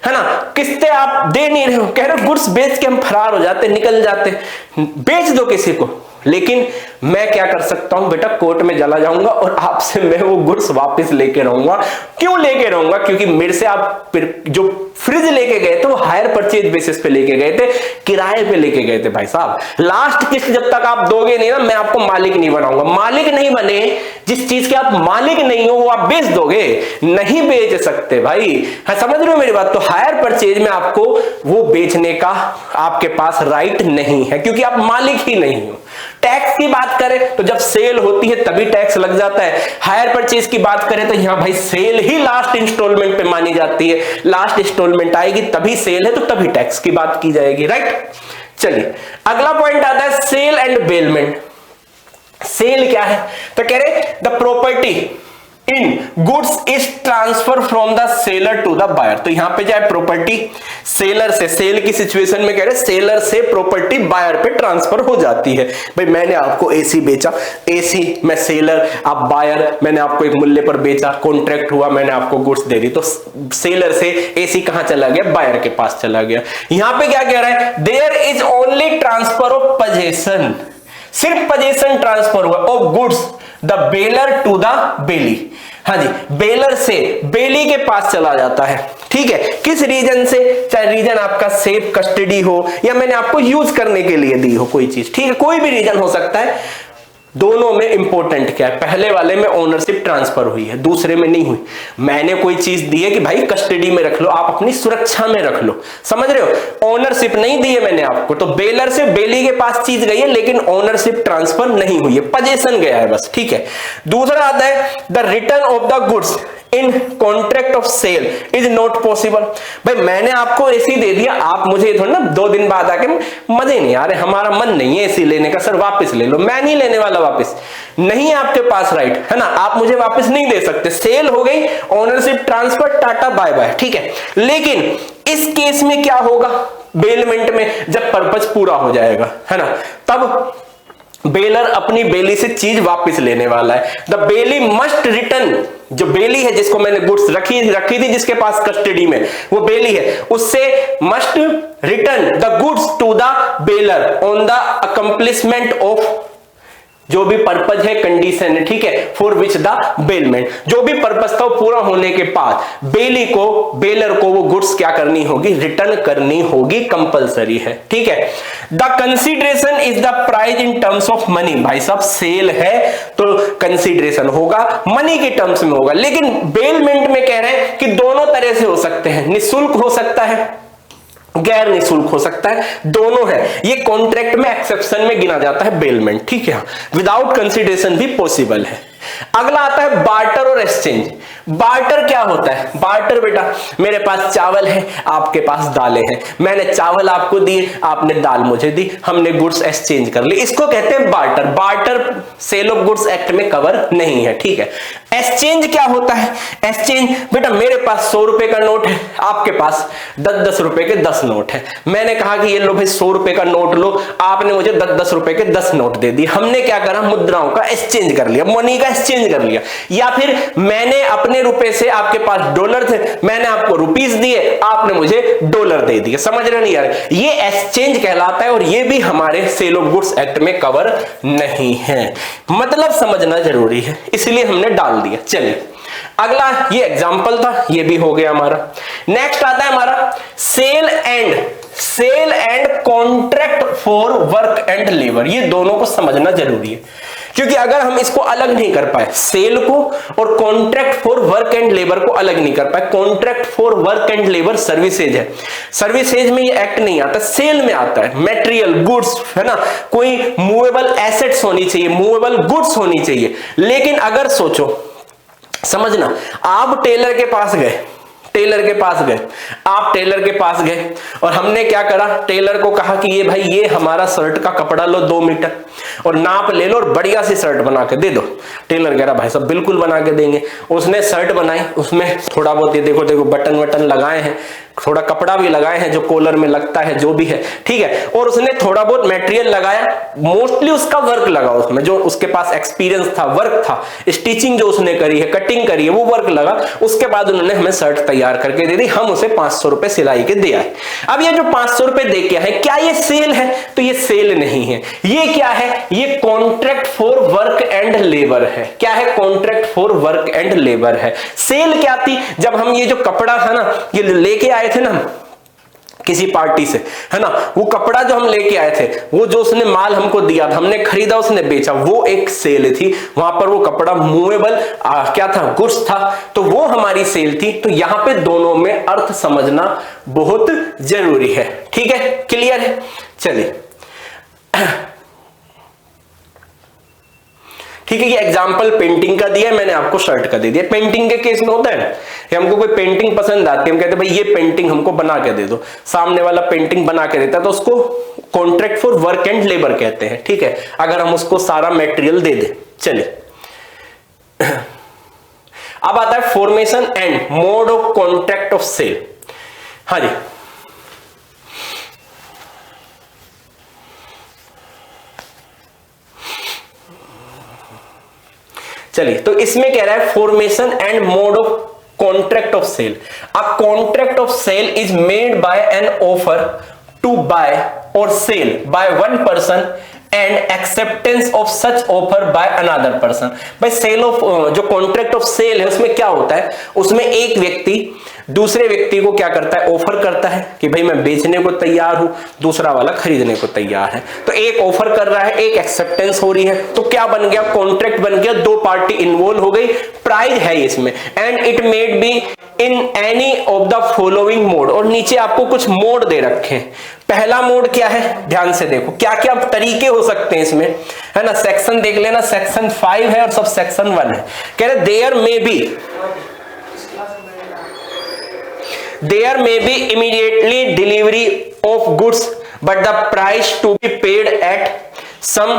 है ना, किस्तें आप दे नहीं रहे हो, कह रहे हो गुड्स बेच के हम फरार हो जाते, निकल जाते, बेच दो किसी को। लेकिन मैं क्या कर सकता हूं बेटा, कोर्ट में चला जाऊंगा और आपसे मैं वो गुड्स वापस लेके रहूंगा। क्यों लेके रहूंगा? क्योंकि मेरे से आप जो फ्रिज लेके गए थे वो हायर परचेज बेसिस पे लेके गए थे, किराए पे लेके गए थे भाई साहब। लास्ट किस्त जब तक आप दोगे नहीं ना, मैं आपको मालिक नहीं बनाऊंगा। मालिक नहीं बने, जिस चीज के आप मालिक नहीं हो वो आप बेच दोगे, नहीं बेच सकते भाई, हाँ समझ रहे हो मेरी बात। तो हायर परचेज में आपको वो बेचने का आपके पास राइट नहीं है, क्योंकि आप मालिक ही नहीं हो। टैक्स की बात करें तो जब सेल होती है तभी टैक्स लग जाता है। हायर परचेज की बात करें तो यहां भाई सेल ही लास्ट इंस्टॉलमेंट पे मानी जाती है, लास्ट इंस्टॉलमेंट आएगी तभी सेल है, तो तभी टैक्स की बात की जाएगी, राइट। चलिए अगला पॉइंट आता है सेल एंड बेलमेंट। सेल क्या है? तो कह रहे the property in goods is transfer from the seller to the buyer. तो यहां पे जाए प्रॉपर्टी सेलर से, सेल की सिचुएशन में कह रहे सेलर से प्रॉपर्टी बायर पे ट्रांसफर हो जाती है। भाई मैंने आपको एसी बेचा, एसी मैं सेलर, आप बायर, मैंने आपको एक मूल्य पर बेचा, कॉन्ट्रैक्ट हुआ, मैंने आपको गुड्स दे दी, तो सेलर से एसी कहां चला गया? बायर के पास चला गया। यहां पे क्या कह रहा है? There is only transfer of possession, सिर्फ पोजेशन ट्रांसफर हुआ of goods the bailor to the bailee. हाँ जी, बेलर से बेली के पास चला जाता है, ठीक है। किस रीजन से? चाहे रीजन आपका सेफ कस्टडी हो या मैंने आपको यूज करने के लिए दी हो कोई चीज, ठीक है, कोई भी रीजन हो सकता है। दोनों में इंपॉर्टेंट क्या है? पहले वाले में ओनरशिप ट्रांसफर हुई है, दूसरे में नहीं हुई। मैंने कोई चीज दी है कि भाई कस्टडी में रख लो, आप अपनी सुरक्षा में रख लो, समझ रहे हो। ओनरशिप नहीं दी है मैंने आपको, तो बेलर से बेली के पास चीज गई है लेकिन ओनरशिप ट्रांसफर नहीं हुई है, पोजेशन गया है बस, ठीक है। दूसरा आता है the return of the goods in contract of sale is not possible. भाई मैंने आपको एसी दे दिया, आप मुझे थोड़ा ना 2 दिन बाद आके मजे नहीं आ रहे, हमारा मन नहीं है एसी लेने का, सर वापस ले लो। मैं नहीं लेने वाला वापस, नहीं है आपके पास राइट, है ना, आप मुझे वापस नहीं दे सकते। सेल हो गई, ownership transfer, tata bye bye, ठीक है। लेकिन इस केस में क्या होगा? बेलमेंट में जब पर्पस पूरा हो जाएगा, है ना, तब बेलर अपनी बेली से चीज वापस लेने वाला है। द बेली मस्ट रिटर्न, जो बेली है जिसको मैंने गुड्स रखी थी जिसके पास कस्टडी में, वो बेली है, उससे must return the goods to the bailor on the accomplishment of जो भी पर्पज है, कंडीशन है, ठीक है, फॉर विच द बेलमेंट, जो भी पर्पज था पूरा होने के बाद बेलर को वो गुड्स क्या करनी होगी? रिटर्न करनी होगी, कंपलसरी है, ठीक है। The consideration is the price in terms of money. भाई साहब सेल है तो कंसीडरेशन होगा, मनी के टर्म्स में होगा। लेकिन बेलमेंट में कह रहे हैं कि दोनों तरह से हो सकते हैं, निःशुल्क हो सकता है, गैर निःशुल्क हो सकता है, दोनों है। ये कॉन्ट्रैक्ट में एक्सेप्शन में गिना जाता है बेलमेंट, ठीक है। विदाउट कंसीडरेशन भी पॉसिबल है। अगला आता है बार्टर और एक्सचेंज। बार्टर क्या होता है? बार्टर बेटा, मेरे पास चावल है, आपके पास दालें हैं, मैंने चावल आपको दिए, आपने दाल मुझे दी, हमने गुड्स एक्सचेंज कर ली, इसको कहते हैं barter. Barter sale of goods act में कवर नहीं है, ठीक है। एक्सचेंज क्या होता है? एक्सचेंज बेटा, मेरे पास 100 रुपए का नोट है, आपके पास 10-10 रुपए के 10 नोट है। मैंने कहा कि ये लो भाई 100 रुपए का नोट लो, आपने मुझे 10-10 रुपए के 10 नोट दे दिए। हमने क्या करा? मुद्राओं का एक्सचेंज कर लिया, मनी का एक्सचेंज कर लिया। या फिर मैंने अपने रुपए से, आपके पास डॉलर थे, मैंने आपको रुपीस दिए, आपने मुझे डॉलर दे दिए। समझ रहे नहीं यार? ये एक्सचेंज कहलाता है और ये भी हमारे सेल ऑफ गुड्स एक्ट में कवर नहीं है। मतलब समझना जरूरी है, इसलिए हमने डाल दिया। चलिए अगला, ये एग्जांपल था, ये भी हो गया हमारा। नेक्स्ट आता है हमारा sale and contract for work and labour. ये दोनों को समझना जरूरी है क्योंकि अगर हम इसको अलग नहीं कर पाए, सेल को और contract for work and labour को अलग नहीं कर पाए, contract for work and labour services है, सर्विसेज में ये एक्ट नहीं आता, सेल में आता है। मटेरियल गुड्स है ना, कोई मूवेबल एसेट्स होनी चाहिए, मूवेबल गुड्स होनी चाहिए। लेकिन अगर सोचो, समझना, आप टेलर के पास गए, आप टेलर के पास गए और हमने क्या करा, टेलर को कहा कि ये भाई ये हमारा शर्ट का कपड़ा लो 2 मीटर और नाप ले लो और बढ़िया सी शर्ट बना के दे दो। टेलर कह रहा भाई सब बिल्कुल बना के देंगे। उसने शर्ट बनाई, उसमें थोड़ा बहुत ये देखो बटन वटन लगाए हैं, थोड़ा कपड़ा भी लगाए हैं जो कॉलर में लगता है, जो भी है, ठीक है। और उसने थोड़ा बहुत मटेरियल लगाया, मोस्टली उसका वर्क लगा उसमें, जो उसके पास एक्सपीरियंस था, वर्क था, स्टिचिंग जो उसने करी है, कटिंग करी है, वो वर्क लगा। उसके बाद उन्होंने हमें शर्ट तैयार करके दे दी, हम उसे 500 रुपए सिलाई के दे आए। अब ये जो 500 रुपए दे के आए, क्या ये सेल है? तो ये सेल नहीं है। ये क्या है? ये contract for work and labour है। क्या है? Contract for work and labour है। सेल क्या थी? जब हम ये जो कपड़ा था ना, ये लेके आए थे ना किसी पार्टी से, है ना, वो कपड़ा जो हम लेके आए थे, वो जो उसने माल हमको दिया था, हमने खरीदा, उसने बेचा, वो एक सेल थी। वहां पर वो कपड़ा मूवेबल क्या था? गुड्स था, तो वो हमारी सेल थी। तो यहां पे दोनों में अर्थ समझना बहुत जरूरी है। ठीक है, क्लियर है? चलिए ठीक है, ये एग्जांपल पेंटिंग का दिया है, मैंने आपको शर्ट का दे दिया। पेंटिंग के केस में होता है कि हमको कोई पेंटिंग पसंद आती है, हम कहते हैं भाई ये पेंटिंग हमको बना के दे दो, सामने वाला पेंटिंग बना के देता है, तो उसको contract for work and labour कहते हैं। ठीक है, अगर हम उसको सारा मटेरियल दे दें। चलिए अब आता है formation and mode of contract of sale. हाँ जी, चलिए, तो इसमें कह रहा है formation and mode of contract of sale. A contract of sale is made by an offer to buy और sell by one person and acceptance of such offer by another person. भाई सेल ऑफ जो contract of sale है उसमें क्या होता है? उसमें एक व्यक्ति दूसरे व्यक्ति को क्या करता है? ऑफर करता है कि भाई मैं बेचने को तैयार हूं, दूसरा वाला खरीदने को तैयार है। तो एक ऑफर कर रहा है, एक एक्सेप्टेंस हो रही है, तो क्या बन गया? कॉन्ट्रैक्ट बन गया, दो पार्टी इन्वॉल्व हो गई, प्राइस है इसमें। And it made B in any of the following mode. और नीचे आपको कुछ मोड दे रखे हैं। पहला मोड क्या है? ध्यान से देखो, क्या क्या तरीके हो सकते हैं इसमें, है ना। सेक्शन देख लेना, सेक्शन 5 है और सब सेक्शन 1 है। कह रहे there may be immediately delivery of goods but the price to be paid at some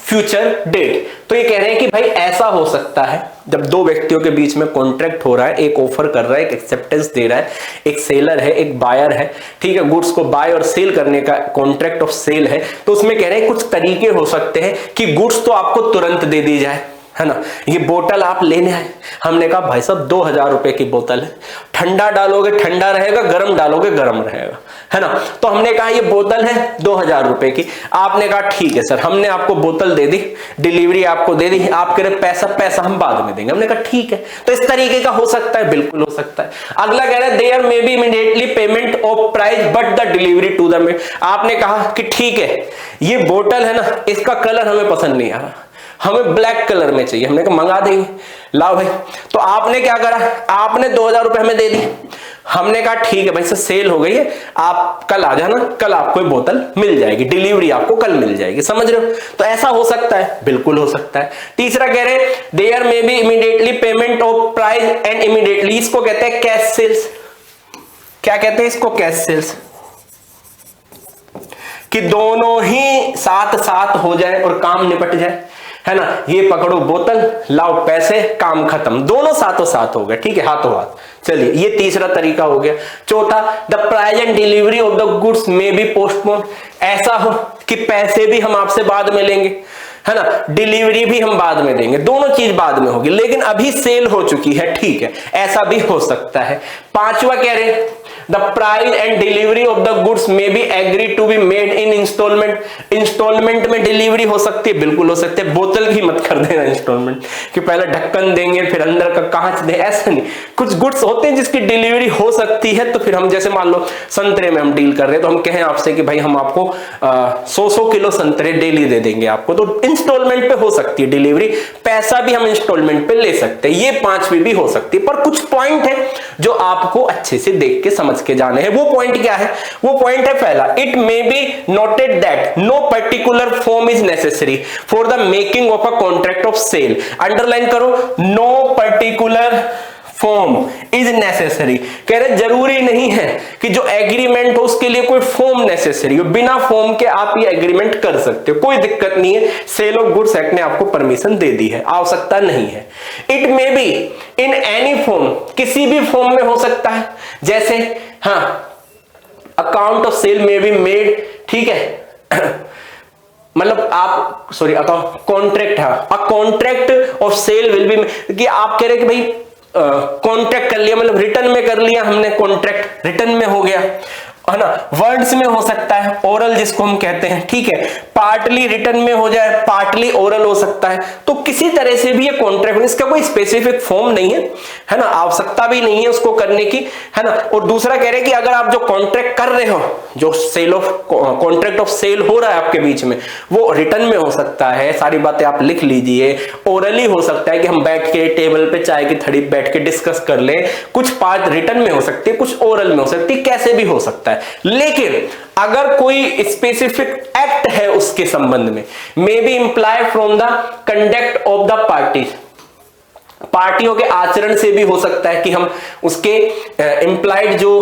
future date। तो ये कह रहे हैं कि भाई ऐसा हो सकता है जब दो व्यक्तियों के बीच में कॉन्ट्रैक्ट हो रहा है, एक ऑफर कर रहा है, एक एक्सेप्टेंस दे रहा है, एक सेलर है, एक बायर है, ठीक है, गुड्स को बाय और सेल करने का कॉन्ट्रैक्ट ऑफ सेल है। तो उसमें कह रहे हैं कुछ तरीके हो सकते हैं कि गुड्स तो आपको तुरंत दे दी जाए, है ना। ये बोतल आप लेने आए, हमने कहा भाई साहब 2000 रुपए की बोतल है, ठंडा डालोगे ठंडा रहेगा, गर्म डालोगे गर्म रहेगा, है ना। तो हमने कहा ये बोतल है 2000 रुपए की। आपने कहा ठीक है सर, हमने आपको बोतल दे दी, डिलीवरी आपको दे दी, आप कह रहे पैसा हम बाद में देंगे। हमने कहा ठीक है। तो इस तरीके का हो सकता है, बिल्कुल हो सकता है। अगला कह रहा है there may be immediately payment of price but the delivery to the made. आपने कहा कि ठीक है, ये बोतल है ना, इसका कलर हमें पसंद नहीं आ रहा, हमें ब्लैक कलर में चाहिए। हमने कहा मंगा देंगे, लाओ भाई। तो आपने क्या करा? आपने 2000 रुपए हमें दे दी। हमने कहा ठीक है भाई, से सेल हो गई है, आप कल आ जाना, कल आपको बोतल मिल जाएगी, डिलीवरी आपको कल मिल जाएगी। समझ रहे हो? तो ऐसा हो सकता है, बिल्कुल हो सकता है। तीसरा कह रहे हैं there may be immediately payment of price and immediately, इसको कहते हैं कैश सेल्स। क्या कहते हैं इसको? Cash sales. कि दोनों ही साथ साथ हो जाए और काम निपट जाए, है ना। ये पकड़ो बोतल, लाओ पैसे, काम खत्म, दोनों साथों साथ हो गए, ठीक है, हाथों हाथ। चलिए, ये तीसरा तरीका हो गया। चौथा, the price and delivery of the goods may be postpone. ऐसा हो कि पैसे भी हम आपसे बाद में लेंगे, है ना, डिलीवरी भी हम बाद में देंगे, दोनों चीज बाद में होगी, लेकिन अभी सेल हो चुकी है, ठीक है, ऐसा भी हो सकता है। पांचवा कह रहे the price and delivery of the goods may be agree to be made in installment. Installment में डिलीवरी हो सकती है, बिल्कुल हो सकती है। बोतल की मत कर देना इंस्टॉलमेंट कि पहले ढक्कन देंगे फिर अंदर का कांच दे, ऐसा नहीं। कुछ गुड्स होते हैं जिसकी डिलीवरी हो सकती है, तो फिर हम जैसे मान लो संतरे में हम डील कर रहे हैं, तो हम कहें आपसे कि भाई हम आपको 100 किलो संतरे डेली दे देंगे आपको, तो इंस्टॉलमेंट पे हो सकती है डिलीवरी, पैसा भी हम इंस्टॉलमेंट पे ले सकते हैं। ये 5वीं भी हो सकती है, पर कुछ पॉइंट है जो आपको अच्छे से देख के समझ के जाने हैं। वो पॉइंट क्या है? वो पॉइंट है पहला, it may be noted that no particular form is necessary for the making of a contract of sale. Underline करो, no particular form is necessary. कह रहे जरूरी नहीं है कि जो एग्रीमेंट हो उसके लिए कोई फॉर्म नेसेसरी हो, बिना फॉर्म के आप ये एग्रीमेंट कर सकते हो, कोई दिक्कत नहीं है। सेल ऑफ गुड्स एक्ट ने आपको परमिशन दे दी है, आवश्यकता नहीं है। It may be in any form, किसी भी फॉर्म में हो सकता है, जैसे हाँ अकाउंट ऑफ सेल में बी मेड, ठीक है मतलब आप सॉरी अकाउंट कॉन्ट्रैक्ट है, a contract of sale will be, कि आप कह रहे कि भाई कॉन्ट्रैक्ट कर लिया, मतलब रिटर्न में कर लिया हमने, कॉन्ट्रैक्ट रिटर्न में हो गया, है ना। वर्ड्स में हो सकता है, ओरल जिसको हम कहते हैं, ठीक है। पार्टली रिटर्न में हो जाए, पार्टली ओरल हो सकता है। तो किसी तरह से भी ये कॉन्ट्रैक्ट, इसका कोई स्पेसिफिक फॉर्म नहीं है ना, आवश्यकता भी नहीं है उसको करने की, है ना। और दूसरा कह रहे हैं कि अगर आप जो कॉन्ट्रैक्ट कर रहे हो, जो sale of contract of sale हो रहा है आपके बीच में, वो रिटर्न में हो सकता है, सारी बातें आप लिख लीजिए। ओरली हो सकता है कि हम बैठ के टेबल पे चाय की थड़ी बैठ के डिस्कस कर लें, कुछ पार्ट रिटर्न में हो सकती है, कुछ ओरल में हो सकती है, कैसे भी हो सकता है। लेकिन अगर कोई स्पेसिफिक एक्ट है उसके संबंध में, may be imply from the conduct of the party, पार्टियों के आचरण से भी हो सकता है कि हम उसके इंप्लाइड जो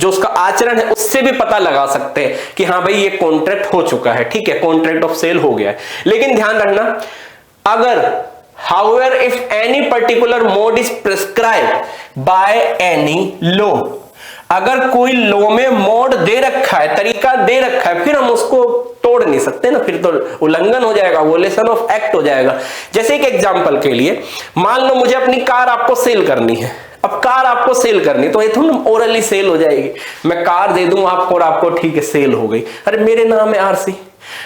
उसका आचरण है उससे भी पता लगा सकते हैं कि हाँ भाई ये कॉन्ट्रैक्ट हो चुका है, ठीक है, कॉन्ट्रैक्ट ऑफ सेल हो गया है। लेकिन ध्यान रखना, अगर however if any particular mode is prescribed by any law, अगर कोई लॉ में मोड दे रखा है, तरीका दे रखा है, फिर हम उसको तोड़ नहीं सकते ना, फिर तो उल्लंघन हो जाएगा, वोलेशन ऑफ एक्ट हो जाएगा। जैसे एक एग्जांपल के लिए, मान लो मुझे अपनी कार आपको सेल करनी है, अब कार आपको सेल करनी तो ये थोड़ा ओरली सेल हो जाएगी, मैं कार दे दूं आपको और आपको ठीक है सेल हो गई, अरे मेरे नाम है आरसी,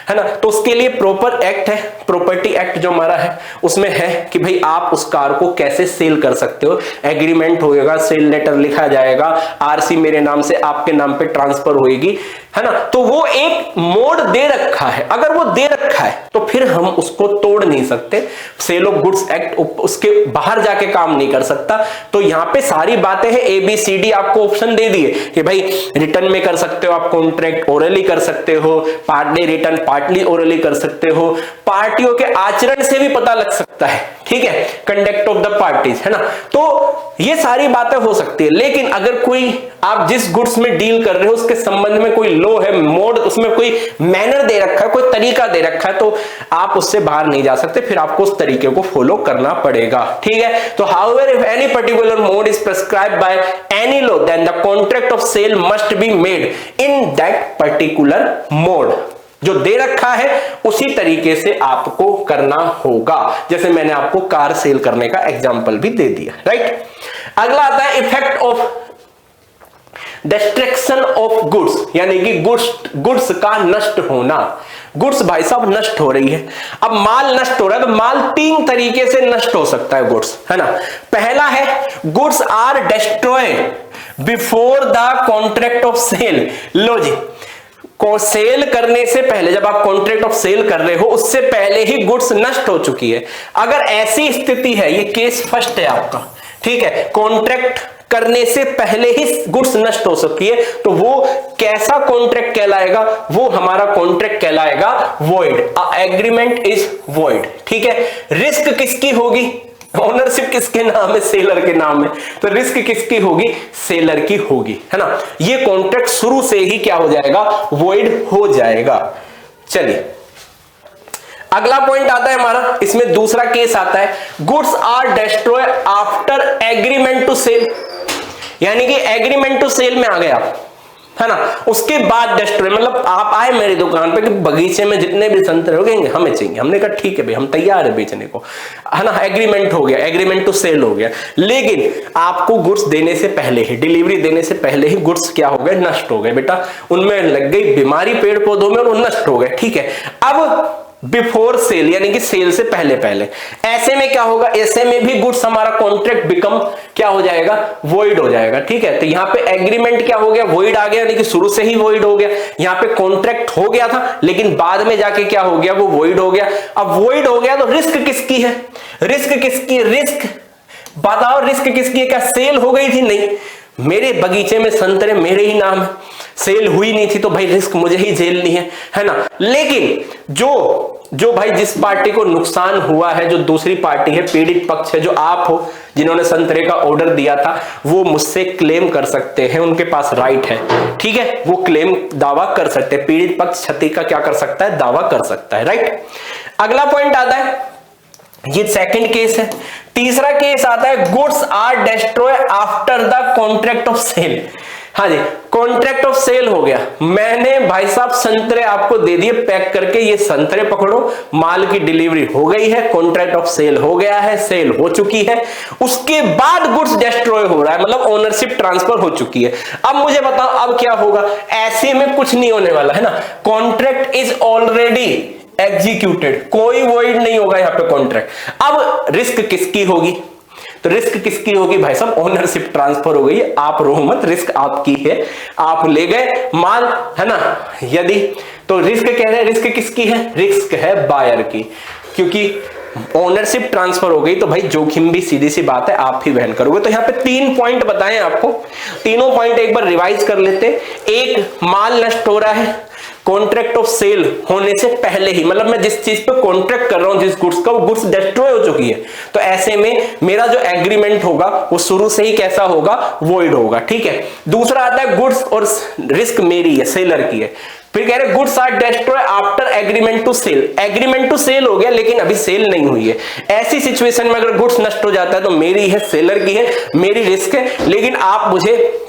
है ना। तो उसके लिए प्रॉपर एक्ट है, प्रॉपर्टी एक्ट जो हमारा है उसमें है कि भाई आप उस कार को कैसे सेल कर सकते हो, एग्रीमेंट होएगा, सेल लेटर लिखा जाएगा, आरसी मेरे नाम से आपके नाम पे ट्रांसफर होएगी, है ना। तो वो एक मोड दे रखा है, अगर वो दे रखा है तो फिर हम उसको तोड़ नहीं सकते, सेल ऑफ गुड्स एक्ट उसके बाहर जाके काम नहीं कर सकता। तो यहाँ पे सारी बातें हैं, ABCD आपको ऑप्शन दे दिए कि भाई रिटर्न में कर सकते हो आप कॉन्ट्रैक्ट, ओरली कर सकते हो, पार्टली रिटर्न पार्टली ओरली कर सकते हो, पार्टियों के आचरण से भी पता लग सकता है, ठीक है, कंडक्ट ऑफ द पार्टीज, है ना। तो ये सारी बातें हो सकती है। लेकिन अगर कोई आप जिस गुड्स में डील कर रहे हो उसके संबंध में कोई लॉ है, मोड, उसमें कोई मैनर दे रखा है, कोई तरीका दे रखा है, तो आप उससे बाहर नहीं जा सकते, फिर आपको उस तरीके को फॉलो करना पड़ेगा, ठीक है। तो however if any particular mode is prescribed by any law then the contract of sale must be made in that particular mode, जो दे रखा है उसी तरीके से आपको करना होगा। जैसे मैंने आपको कार सेल करने का एग्जांपल भी दे दिया, राइट। अगला आता है effect of destruction of goods, यानी कि गुड्स का नष्ट होना। गुड्स भाई साहब नष्ट हो रही है, अब माल नष्ट हो रहा है, तो माल 3 तरीके से नष्ट हो सकता है गुड्स, है ना। पहला है goods are destroyed before the contract of sale. लो जी, को सेल करने से पहले, जब आप कॉन्ट्रैक्ट ऑफ सेल कर रहे हो उससे पहले ही गुड्स नष्ट हो चुकी है। अगर ऐसी स्थिति है, ये केस फर्स्ट है आपका, ठीक है, कॉन्ट्रैक्ट करने से पहले ही गुड्स नष्ट हो सकती है, तो वो कैसा कॉन्ट्रैक्ट कहलाएगा? वो हमारा कॉन्ट्रैक्ट कहलाएगा वॉइड, एग्रीमेंट इज वॉइड, ठीक है। रिस्क किसकी होगी? ओनरशिप किसके नाम है? सेलर के नाम है, तो रिस्क किसकी होगी? सेलर की होगी, है ना। ये कॉन्ट्रैक्ट शुरू से ही क्या हो जाएगा? वॉइड हो जाएगा। चलिए अगला पॉइंट आता है हमारा, इसमें दूसरा केस आता है, goods are destroy after agreement to sale, यानी कि एग्रीमेंट टू सेल में आ गया, है ना, उसके बाद डिस्ट्रॉय, मतलब आप आए मेरी दुकान पे कि बगीचे में जितने भी संतरे हो गए हमें चाहिए, हमने कहा ठीक है भाई हम तैयार है बेचने को, है ना, एग्रीमेंट हो गया, एग्रीमेंट टू सेल हो गया, लेकिन आपको गुड्स देने से पहले ही, डिलीवरी देने से पहले ही गुड्स क्या हो गए, नष्ट हो गए बेटा, उनमें लग गई बीमारी पेड़ पौधों में और वो नष्ट हो गए, ठीक है। अब बिफोर सेल यानी कि सेल से पहले पहले, ऐसे में क्या होगा, ऐसे में भी गुड्स हमारा कॉन्ट्रैक्ट बिकम क्या हो जाएगा, वॉइड हो जाएगा, ठीक है। तो यहां पे एग्रीमेंट क्या हो गया, वॉइड आ गया, यानी कि शुरू से ही वॉइड हो गया, यहां पे कॉन्ट्रैक्ट हो गया था लेकिन बाद में जाके क्या हो गया, वो वॉइड हो गया। अब वॉइड हो गया तो रिस्क किसकी है, रिस्क किसकी, रिस्क बताओ, रिस्क किसकी है, क्या सेल हो गई थी, नहीं, मेरे बगीचे में संतरे मेरे ही नाम है, सेल हुई नहीं थी तो भाई रिस्क मुझे ही झेलनी है ना। लेकिन जो भाई जिस पार्टी को नुकसान हुआ है, जो दूसरी पार्टी है, पीड़ित पक्ष है, जो आप हो जिन्होंने संतरे का ऑर्डर दिया था, वो मुझसे क्लेम कर सकते हैं, उनके पास राइट है, ठीक है, वो क्लेम दावा कर सकते हैं, पीड़ित पक्ष क्षति का क्या कर सकता है, दावा कर सकता है, राइट। अगला पॉइंट आता है, ये सेकंड केस है। तीसरा केस आता है, goods are destroy after the contract of sale. हाँ जी, कॉन्ट्रैक्ट ऑफ सेल हो गया, मैंने भाई साहब संतरे आपको दे दिए पैक करके, ये संतरे पकड़ो, माल की डिलीवरी हो गई है, कॉन्ट्रैक्ट ऑफ सेल हो गया है, सेल हो चुकी है, उसके बाद गुड्स डिस्ट्रॉय हो रहा है, मतलब ओनरशिप ट्रांसफर हो चुकी है। अब मुझे बताओ अब क्या होगा, ऐसे में कुछ नहीं होने वाला है ना, कॉन्ट्रैक्ट इज ऑलरेडी एग्जीक्यूटेड, कोई वॉइड नहीं होगा यहां पे कॉन्ट्रैक्ट। अब रिस्क किसकी होगी, तो रिस्क किसकी होगी भाई साहब, ओनरशिप ट्रांसफर हो गई, आप रो मत, रिस्क आपकी है, आप ले गए माल, है ना, यदि तो रिस्क कह रहे हैं, रिस्क किसकी है, रिस्क है बायर की, क्योंकि ओनरशिप ट्रांसफर हो गई तो भाई जोखिम भी सीधी सी बात है आप ही वहन करोगे। तो यहां पे 3 पॉइंट बताएं आपको, तीनों पॉइंट एक बार रिवाइज कर लेते। एक, माल नष्ट हो रहा है कॉन्ट्रैक्ट ऑफ सेल होने से पहले ही, मतलब मैं जिस चीज पे कॉन्ट्रैक्ट कर रहा हूं, जिस गुड्स का, वो गुड्स डिस्ट्रॉय हो चुकी है, तो ऐसे में मेरा जो एग्रीमेंट होगा वो शुरू से ही कैसा होगा, वॉइड होगा, ठीक है। दूसरा आता है, गुड्स और रिस्क मेरी है, सेलर की है। फिर कह रहे goods are destroy after agreement to sale, agreement to sale हो गया लेकिन अभी सेल नहीं हुई है, ऐसी सिचुएशन में अगर गुड्स नष्ट हो जाता है तो मेरी है, सेलर की है, मेरी रिस्क है, लेकिन आप मुझे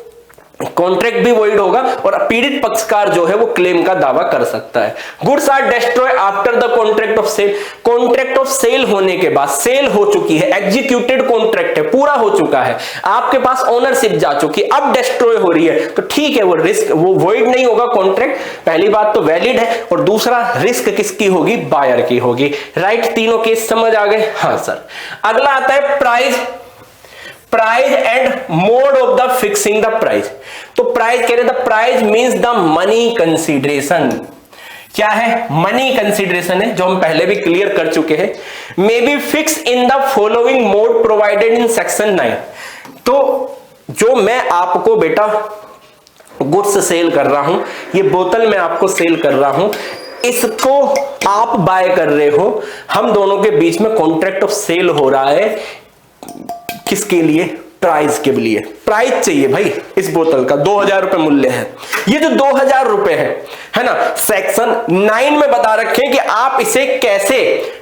कॉन्ट्रैक्ट भी वॉइड होगा और पीड़ित पक्षकार जो है वो क्लेम का दावा कर सकता है। Goods are destroy after the contract of sale, contract of sale होने के बाद, सेल हो चुकी है, एग्जीक्यूटेड कॉन्ट्रैक्ट है, पूरा हो चुका है, आपके पास ओनरशिप जा चुकी है, अब डिस्ट्रॉय हो रही है तो ठीक है, वो रिस्क, वो वॉइड नहीं होगा कॉन्ट्रैक्ट, पहली बात तो वैलिड है, और दूसरा रिस्क किसकी होगी, बायर की होगी, राइट। तीनों केस समझ आ गए, हाँ सर। अगला आता है price and mode of the fixing the price. तो प्राइस कह रहे the price means the money consideration, क्या है, मनी कंसीडरेशन है, जो हम पहले भी क्लियर कर चुके हैं। May be fix in the following mode provided in section 9। तो जो मैं आपको बेटा गुड्स सेल कर रहा हूं, ये बोतल मैं आपको सेल कर रहा हूं, इसको आप बाय कर रहे हो, हम दोनों के बीच में कॉन्ट्रैक्ट ऑफ सेल हो रहा है, किसके लिए, प्राइस के लिए, प्राइस चाहिए भाई इस बोतल का, 2000 रुपए मूल्य है, ये जो 2000 रुपए है ना, सेक्शन 9 में बता रखे कि आप इसे कैसे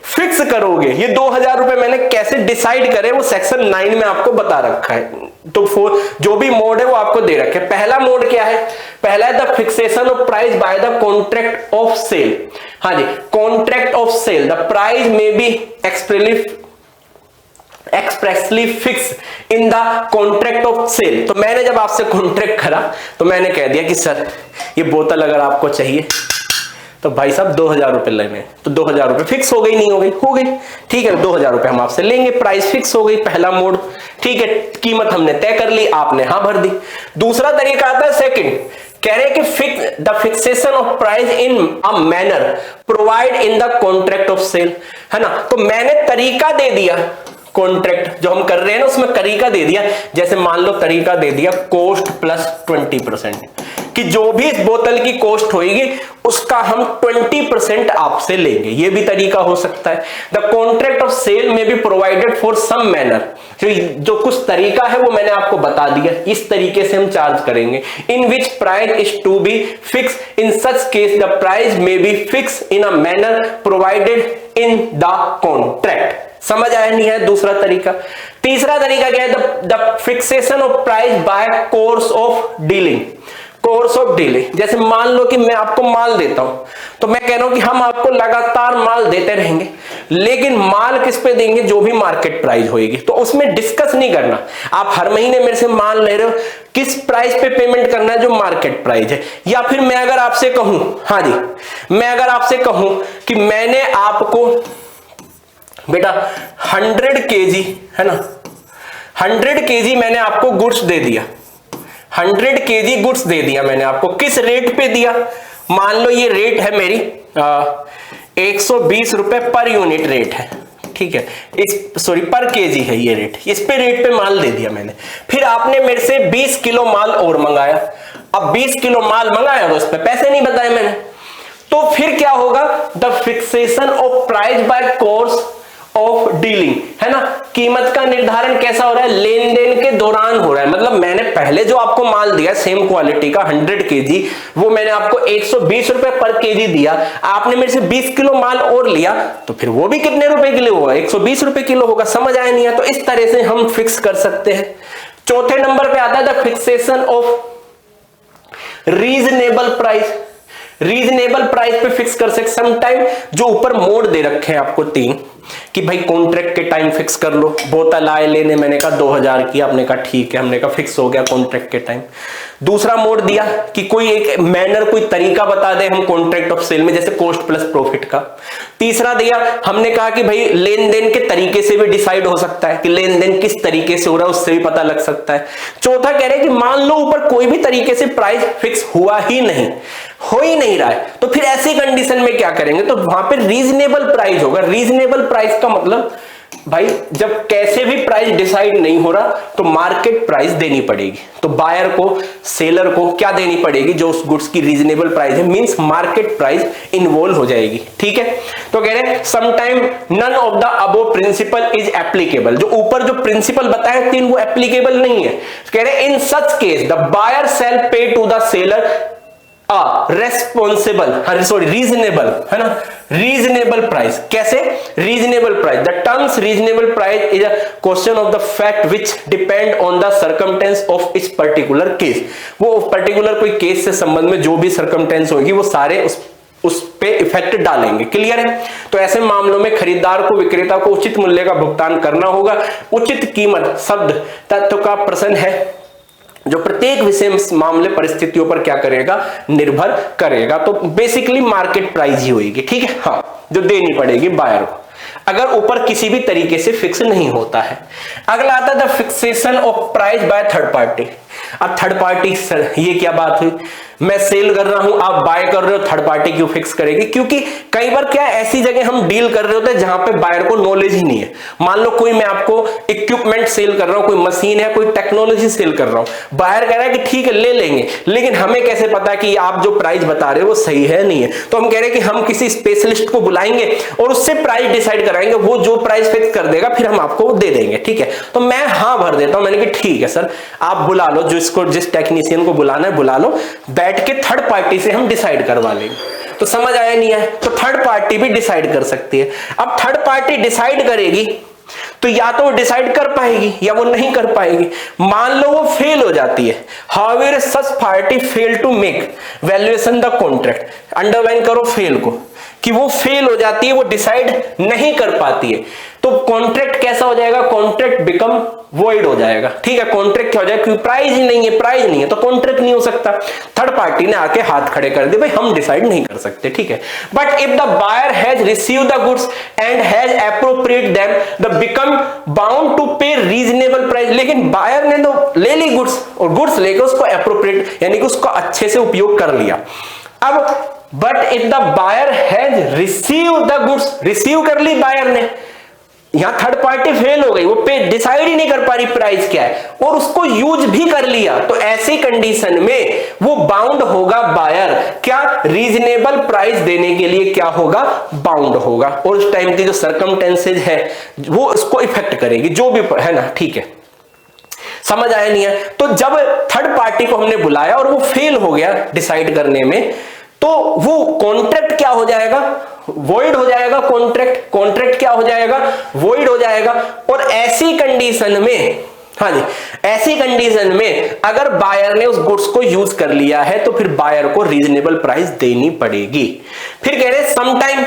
फिक्स करोगे, ये 2000 रुपए मैंने कैसे डिसाइड करे, वो सेक्शन 9 में आपको बता रखा है। तो जो भी मोड है वो आपको दे रखे। पहला मोड क्या है, पहला है the fixation of price by the contract of sale. हाँ जी, contract of sale, the price may be expressly fix in the contract of sale. तो मैंने जब आपसे कॉन्ट्रैक्ट करा तो मैंने कह दिया कि सर ये बोतल अगर आपको चाहिए तो भाई साहब 2000 रुपए लेने, तो 2000 रुपए फिक्स हो गई, नहीं हो गई, हो गई, ठीक है, 2000 रुपए हम आपसे लेंगे, प्राइस फिक्स हो गई, पहला मोड, ठीक है, कीमत हमने तय कर ली, आपने हाँ भर दी। दूसरा तरीका आता है सेकंड, कह रहे कि fix the fixation of price in a manner provide in the contract of sale, है ना। तो मैंने तरीका दे दिया, कॉन्ट्रैक्ट जो हम कर रहे हैं ना उसमें तरीका दे दिया, जैसे मान लो तरीका दे दिया कॉस्ट प्लस 20%, कि जो भी इस बोतल की कॉस्ट होगी उसका हम 20% आपसे लेंगे, ये भी तरीका हो सकता है। द कॉन्ट्रैक्ट ऑफ सेल में भी प्रोवाइडेड फॉर सम मैनर, जो कुछ तरीका है वो मैंने आपको बता दिया, इस तरीके से हम चार्ज करेंगे। In which price is to be fix, in such case the price may be fix in a manner provided in the contract. समझ आया नहीं है दूसरा तरीका। तीसरा तरीका क्या है, the fixation of price bye course of dealing. Course of dealing, जैसे मान लो कि मैं आपको माल देता हूं, तो मैं कह रहा हूं कि हम आपको लगातार माल देते रहेंगे, लेकिन माल किस पे देंगे, जो भी मार्केट प्राइस होगी। तो उसमें डिस्कस नहीं करना, आप हर महीने मेरे से माल ले रहे हो, किस प्राइस पे पेमेंट करना है, जो मार्केट प्राइस है। या फिर मैं अगर आपसे कहूं, हाँ जी, मैं अगर आपसे कहूं कि मैंने आपको बेटा 100 केजी है ना, 100 केजी मैंने आपको गुड्स दे दिया, 100 केजी गुड्स दे दिया मैंने आपको, किस रेट पे दिया, मान लो ये रेट है मेरी 120 रुपए पर यूनिट रेट है, ठीक है, इस सॉरी पर केजी है ये रेट, इस पे रेट पे माल दे दिया मैंने। फिर आपने मेरे से 20 किलो माल और मंगाया, अब 20 किलो माल मंगाया तो उस पे पैसे नहीं बताए मैंने, तो फिर क्या होगा, the fixation of price bye course of dealing, है ना, कीमत का निर्धारण कैसा हो रहा है, लेन देन के दौरान हो रहा है। मतलब मैंने पहले जो आपको माल दिया सेम क्वालिटी का 100 केजी, वो मैंने आपको 120 रुपए पर केजी दिया, आपने मेरे से 20 किलो माल और लिया, तो फिर वो भी कितने रुपए किलो होगा, 120 रुपए किलो होगा। समझ आया नहीं है? तो इस तरह से हम फिक्स कर सकते हैं। चौथे नंबर पे आता है the fixation of reasonable price. Reasonable price पे फिक्स कर सकते, समटाइम जो ऊपर मोड दे रखे हैं आपको 3 कि भाई कॉन्ट्रैक्ट के टाइम फिक्स कर लो, बोतल आए लेने, मैंने कहा 2000 की, आपने कहा ठीक है, हमने कहा फिक्स हो गया कॉन्ट्रैक्ट के टाइम। दूसरा मोड दिया कि कोई एक मैनर, कोई तरीका बता दे हम कॉन्ट्रैक्ट ऑफ सेल में, जैसे कॉस्ट प्लस प्रॉफिट का। तीसरा दिया, हमने कहा कि भाई लेन देन के तरीके से भी डिसाइड हो सकता है कि लेन देन किस तरीके से हो रहा है, उससे भी पता लग सकता है। चौथा कह रहे हैं कि मान लो ऊपर कोई भी तरीके से प्राइस फिक्स हुआ ही नहीं, हो ही नहीं रहा है, तो फिर ऐसी कंडीशन में क्या करेंगे, तो वहां पे रीजनेबल प्राइस होगा। रीजनेबल प्राइस का मतलब भाई जब कैसे भी प्राइस डिसाइड नहीं हो रहा तो मार्केट प्राइस देनी पड़ेगी, तो बायर को, सेलर को क्या देनी पड़ेगी, जो उस गुड्स की रीजनेबल प्राइस है, मींस मार्केट प्राइस इन्वॉल्व हो जाएगी। ठीक है, तो कह रहे हैं sometime none of the above principle is applicable. जो ऊपर जो प्रिंसिपल बताए 3 वो एप्लीकेबल नहीं है। कह रहे in such case the buyer shall pay to the seller responsible, reasonable, है ना, रीजनेबल प्राइस। कैसे reasonable price, the terms reasonable price is a question of the fact which depend on the circumstance of this particular case. वो particular कोई case से संबंध में जो भी सर्कमटेंस होगी वो सारे उस पे इफेक्ट डालेंगे। क्लियर है? तो ऐसे मामलों में खरीदार को विक्रेता को उचित मूल्य का भुगतान करना होगा। उचित कीमत शब्द तत्व का प्रश्न है जो प्रत्येक विशेष मामले परिस्थितियों पर क्या करेगा, निर्भर करेगा। तो बेसिकली मार्केट प्राइस ही होगी। ठीक है, हाँ, जो देनी पड़ेगी बायर को, अगर ऊपर किसी भी तरीके से फिक्स नहीं होता है। अगला आता है the fixation of price by third party. अब थर्ड पार्टी, सर ये क्या बात हुई, मैं सेल कर रहा हूं, आप बाय कर रहे हो, थर्ड पार्टी क्यों फिक्स करेगी? क्योंकि कई बार क्या ऐसी जगह हम डील कर रहे होते हैं जहां पे बायर को नॉलेज ही नहीं है। मान लो कोई मैं आपको इक्विपमेंट सेल कर रहा हूं, कोई मशीन है, कोई टेक्नोलॉजी सेल कर रहा हूं, बायर कह रहा है कि ठीक है ले लेंगे, लेकिन हमें कैसे पता कि आप जो प्राइस बता रहे हो वो सही है नहीं है? तो हम कह रहे हैं कि हम किसी स्पेशलिस्ट को बुलाएंगे और उससे प्राइस डिसाइड कराएंगे, वो जो प्राइस फिक्स कर देगा फिर हम आपको दे देंगे। ठीक है, तो मैं हाँ भर देता हूं, मैंने कहा ठीक है सर, आप बुला लो, जिस टेक्नीशियन को बुलाना है बुला लो, बैठ के थर्ड पार्टी से हम डिसाइड करवा लेंगे। तो समझ आया नहीं है? तो थर्ड पार्टी भी डिसाइड कर सकती है। अब थर्ड पार्टी डिसाइड करेगी तो या तो वो डिसाइड कर पाएगी या वो नहीं कर पाएगी। मान लो वो फेल हो जाती है, however such party fail to make valuation the contract. Underline करो फेल को, कि वो फेल हो जाती है, वो डिसाइड नहीं कर पाती है, तो कॉन्ट्रैक्ट कैसा हो जाएगा, कॉन्ट्रैक्ट बिकम वॉइड हो जाएगा। ठीक है, कॉन्ट्रैक्ट क्या हो जाएगा, क्योंकि प्राइस ही नहीं है, प्राइस नहीं है तो कॉन्ट्रैक्ट नहीं हो सकता। थर्ड पार्टी ने आके हाथ खड़े कर दिए, भाई हम डिसाइड नहीं कर सकते। ठीक है, but if the buyer has receive the goods and has appropriate them the become bound to pay reasonable price. लेकिन बायर ने तो ले ली गुड्स, और गुड्स लेके उसको एप्रोप्रिएट यानी कि उसको अच्छे से उपयोग कर लिया। अब but if the buyer has receive the goods, receive कर ली बायर ने, यहां थर्ड पार्टी फेल हो गई, वो पे डिसाइड ही नहीं कर पा रही प्राइस क्या है, और उसको यूज भी कर लिया, तो ऐसी कंडीशन में वो बाउंड होगा बायर, क्या, रीजनेबल प्राइस देने के लिए क्या होगा, बाउंड होगा, और उस टाइम की जो सर्कमटेंसेज है वो उसको इफेक्ट करेगी, जो भी है ना। ठीक है, समझ आया नहीं है? तो जब थर्ड पार्टी को हमने बुलाया और वो फेल हो गया डिसाइड करने में, तो वो कॉन्ट्रैक्ट क्या हो जाएगा, वॉइड हो जाएगा। कॉन्ट्रैक्ट क्या हो जाएगा, वॉइड हो जाएगा। और ऐसी कंडीशन में हाँ जी, ऐसी कंडीशन में अगर बायर ने उस गुड्स को यूज कर लिया है तो फिर बायर को रीजनेबल प्राइस देनी पड़ेगी। फिर कह रहे समटाइम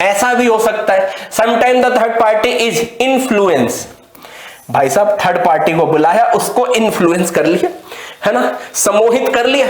ऐसा भी हो सकता है, sometime the third party is influence, भाई साहब थर्ड पार्टी को बुलाया, उसको इन्फ्लुएंस कर लिया, है ना, सम्मोहित कर लिया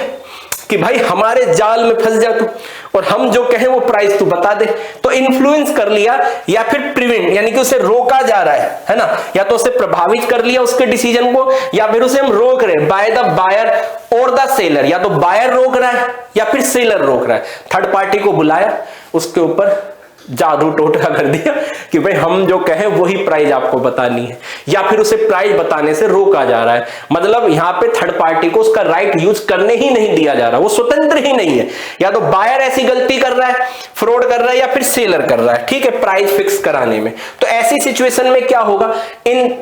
कि भाई हमारे जाल में फंस जा तू और हम जो कहें वो प्राइस तू बता दे, तो इन्फ्लुएंस कर लिया या फिर प्रिवेंट यानी कि उसे रोका जा रहा है ना, या तो उसे प्रभावित कर लिया उसके डिसीजन को, या फिर उसे हम रोक रहे हैं बाय द बायर और द सेलर, या तो बायर रोक रहा है या फिर सेलर रोक रहा है। थर्ड पार्टी को बुलाया, उसके ऊपर जादू टोटका कर दिया कि भाई हम जो कहें वही प्राइस आपको बतानी है, या फिर उसे प्राइस बताने से रोका जा रहा है। मतलब यहां पे थर्ड पार्टी को उसका राइट यूज करने ही नहीं दिया जा रहा, वो स्वतंत्र ही नहीं है, या तो बायर ऐसी गलती कर रहा है, फ्रॉड कर रहा है, या फिर सेलर कर रहा है, ठीक है, प्राइस फिक्स कराने में। तो ऐसी सिचुएशन में क्या होगा, इन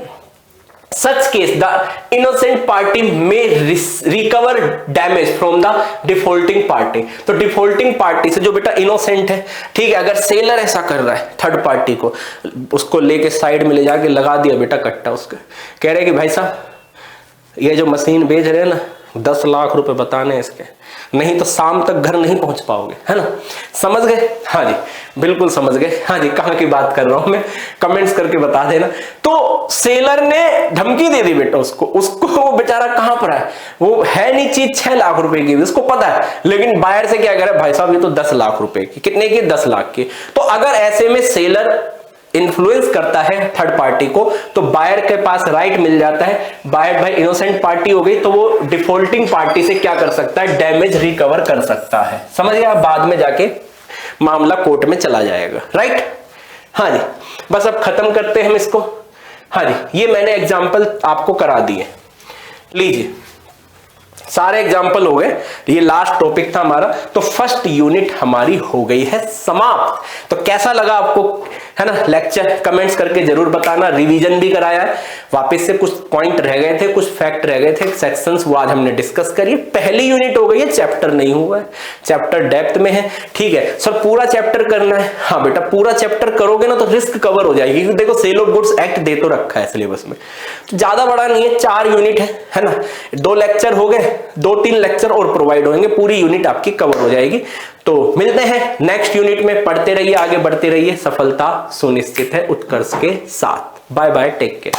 such case the innocent party may recover damage from the defaulting party। तो डिफॉल्टिंग पार्टी से जो बेटा इनोसेंट है, ठीक है, अगर सेलर ऐसा कर रहा है थर्ड पार्टी को, उसको लेके साइड में ले जाके लगा दिया बेटा कट्टा उसके, कह रहे कि भाई साहब ये जो मशीन बेच रहे हैं ना 10 लाख रुपए बताने इसके, नहीं तो शाम तक घर नहीं पहुंच पाओगे, है ना, समझ गए? हाँ जी बिल्कुल समझ गए। हाँ जी, कहां की बात कर रहा हूं मैं, कमेंट्स करके बता देना। तो सेलर ने धमकी दे दी बेटा उसको वो बेचारा कहां पर है, वो है नहीं चीज 6 लाख रुपए की, उसको पता है, लेकिन बायर से क्या कह रहा है, भाई साहब ये तो 10 लाख रुपए की, कितने की, 10 लाख की। तो अगर ऐसे में सेलर इन्फ्लुएंस करता है थर्ड पार्टी को तो बायर के पास राइट मिल जाता है, बायर भाई इनोसेंट पार्टी हो गई तो वो डिफॉल्टिंग पार्टी से क्या कर सकता है, डैमेज रिकवर कर सकता है। समझ गया? बाद में जाके मामला कोर्ट में चला जाएगा, राइट? हाँ जी, बस अब खत्म करते हैं हम इसको। हाँ जी, ये मैंने एग्जाम्पल आपको करा दिए, लीजिए सारे एग्जाम्पल हो गए, ये लास्ट टॉपिक था हमारा। तो फर्स्ट यूनिट हमारी हो गई है समाप्त। तो कैसा लगा आपको, है ना, लेक्चर? कमेंट्स करके जरूर बताना। रिवीजन भी कराया है, वापस से कुछ पॉइंट रह गए थे, कुछ फैक्ट रह गए थे, सेक्शंस, वो आज हमने डिस्कस करिए। पहली यूनिट हो गई है, चैप्टर नहीं हुआ है, चैप्टर डेप्थ में है, ठीक है सर, पूरा चैप्टर करना है। हाँ बेटा, पूरा चैप्टर करोगे ना तो रिस्क कवर हो जाएगी, क्योंकि देखो cell of goods act they तो रखा है सिलेबस में, तो ज्यादा बड़ा नहीं है, 4 यूनिट है ना, 2 लेक्चर हो गए, 2-3 लेक्चर और प्रोवाइड होंगे, पूरी यूनिट आपकी कवर हो जाएगी। तो मिलते हैं नेक्स्ट यूनिट में, पढ़ते रहिए, आगे बढ़ते रहिए, सफलता सुनिश्चित है उत्कर्ष के साथ। Bye bye, take care.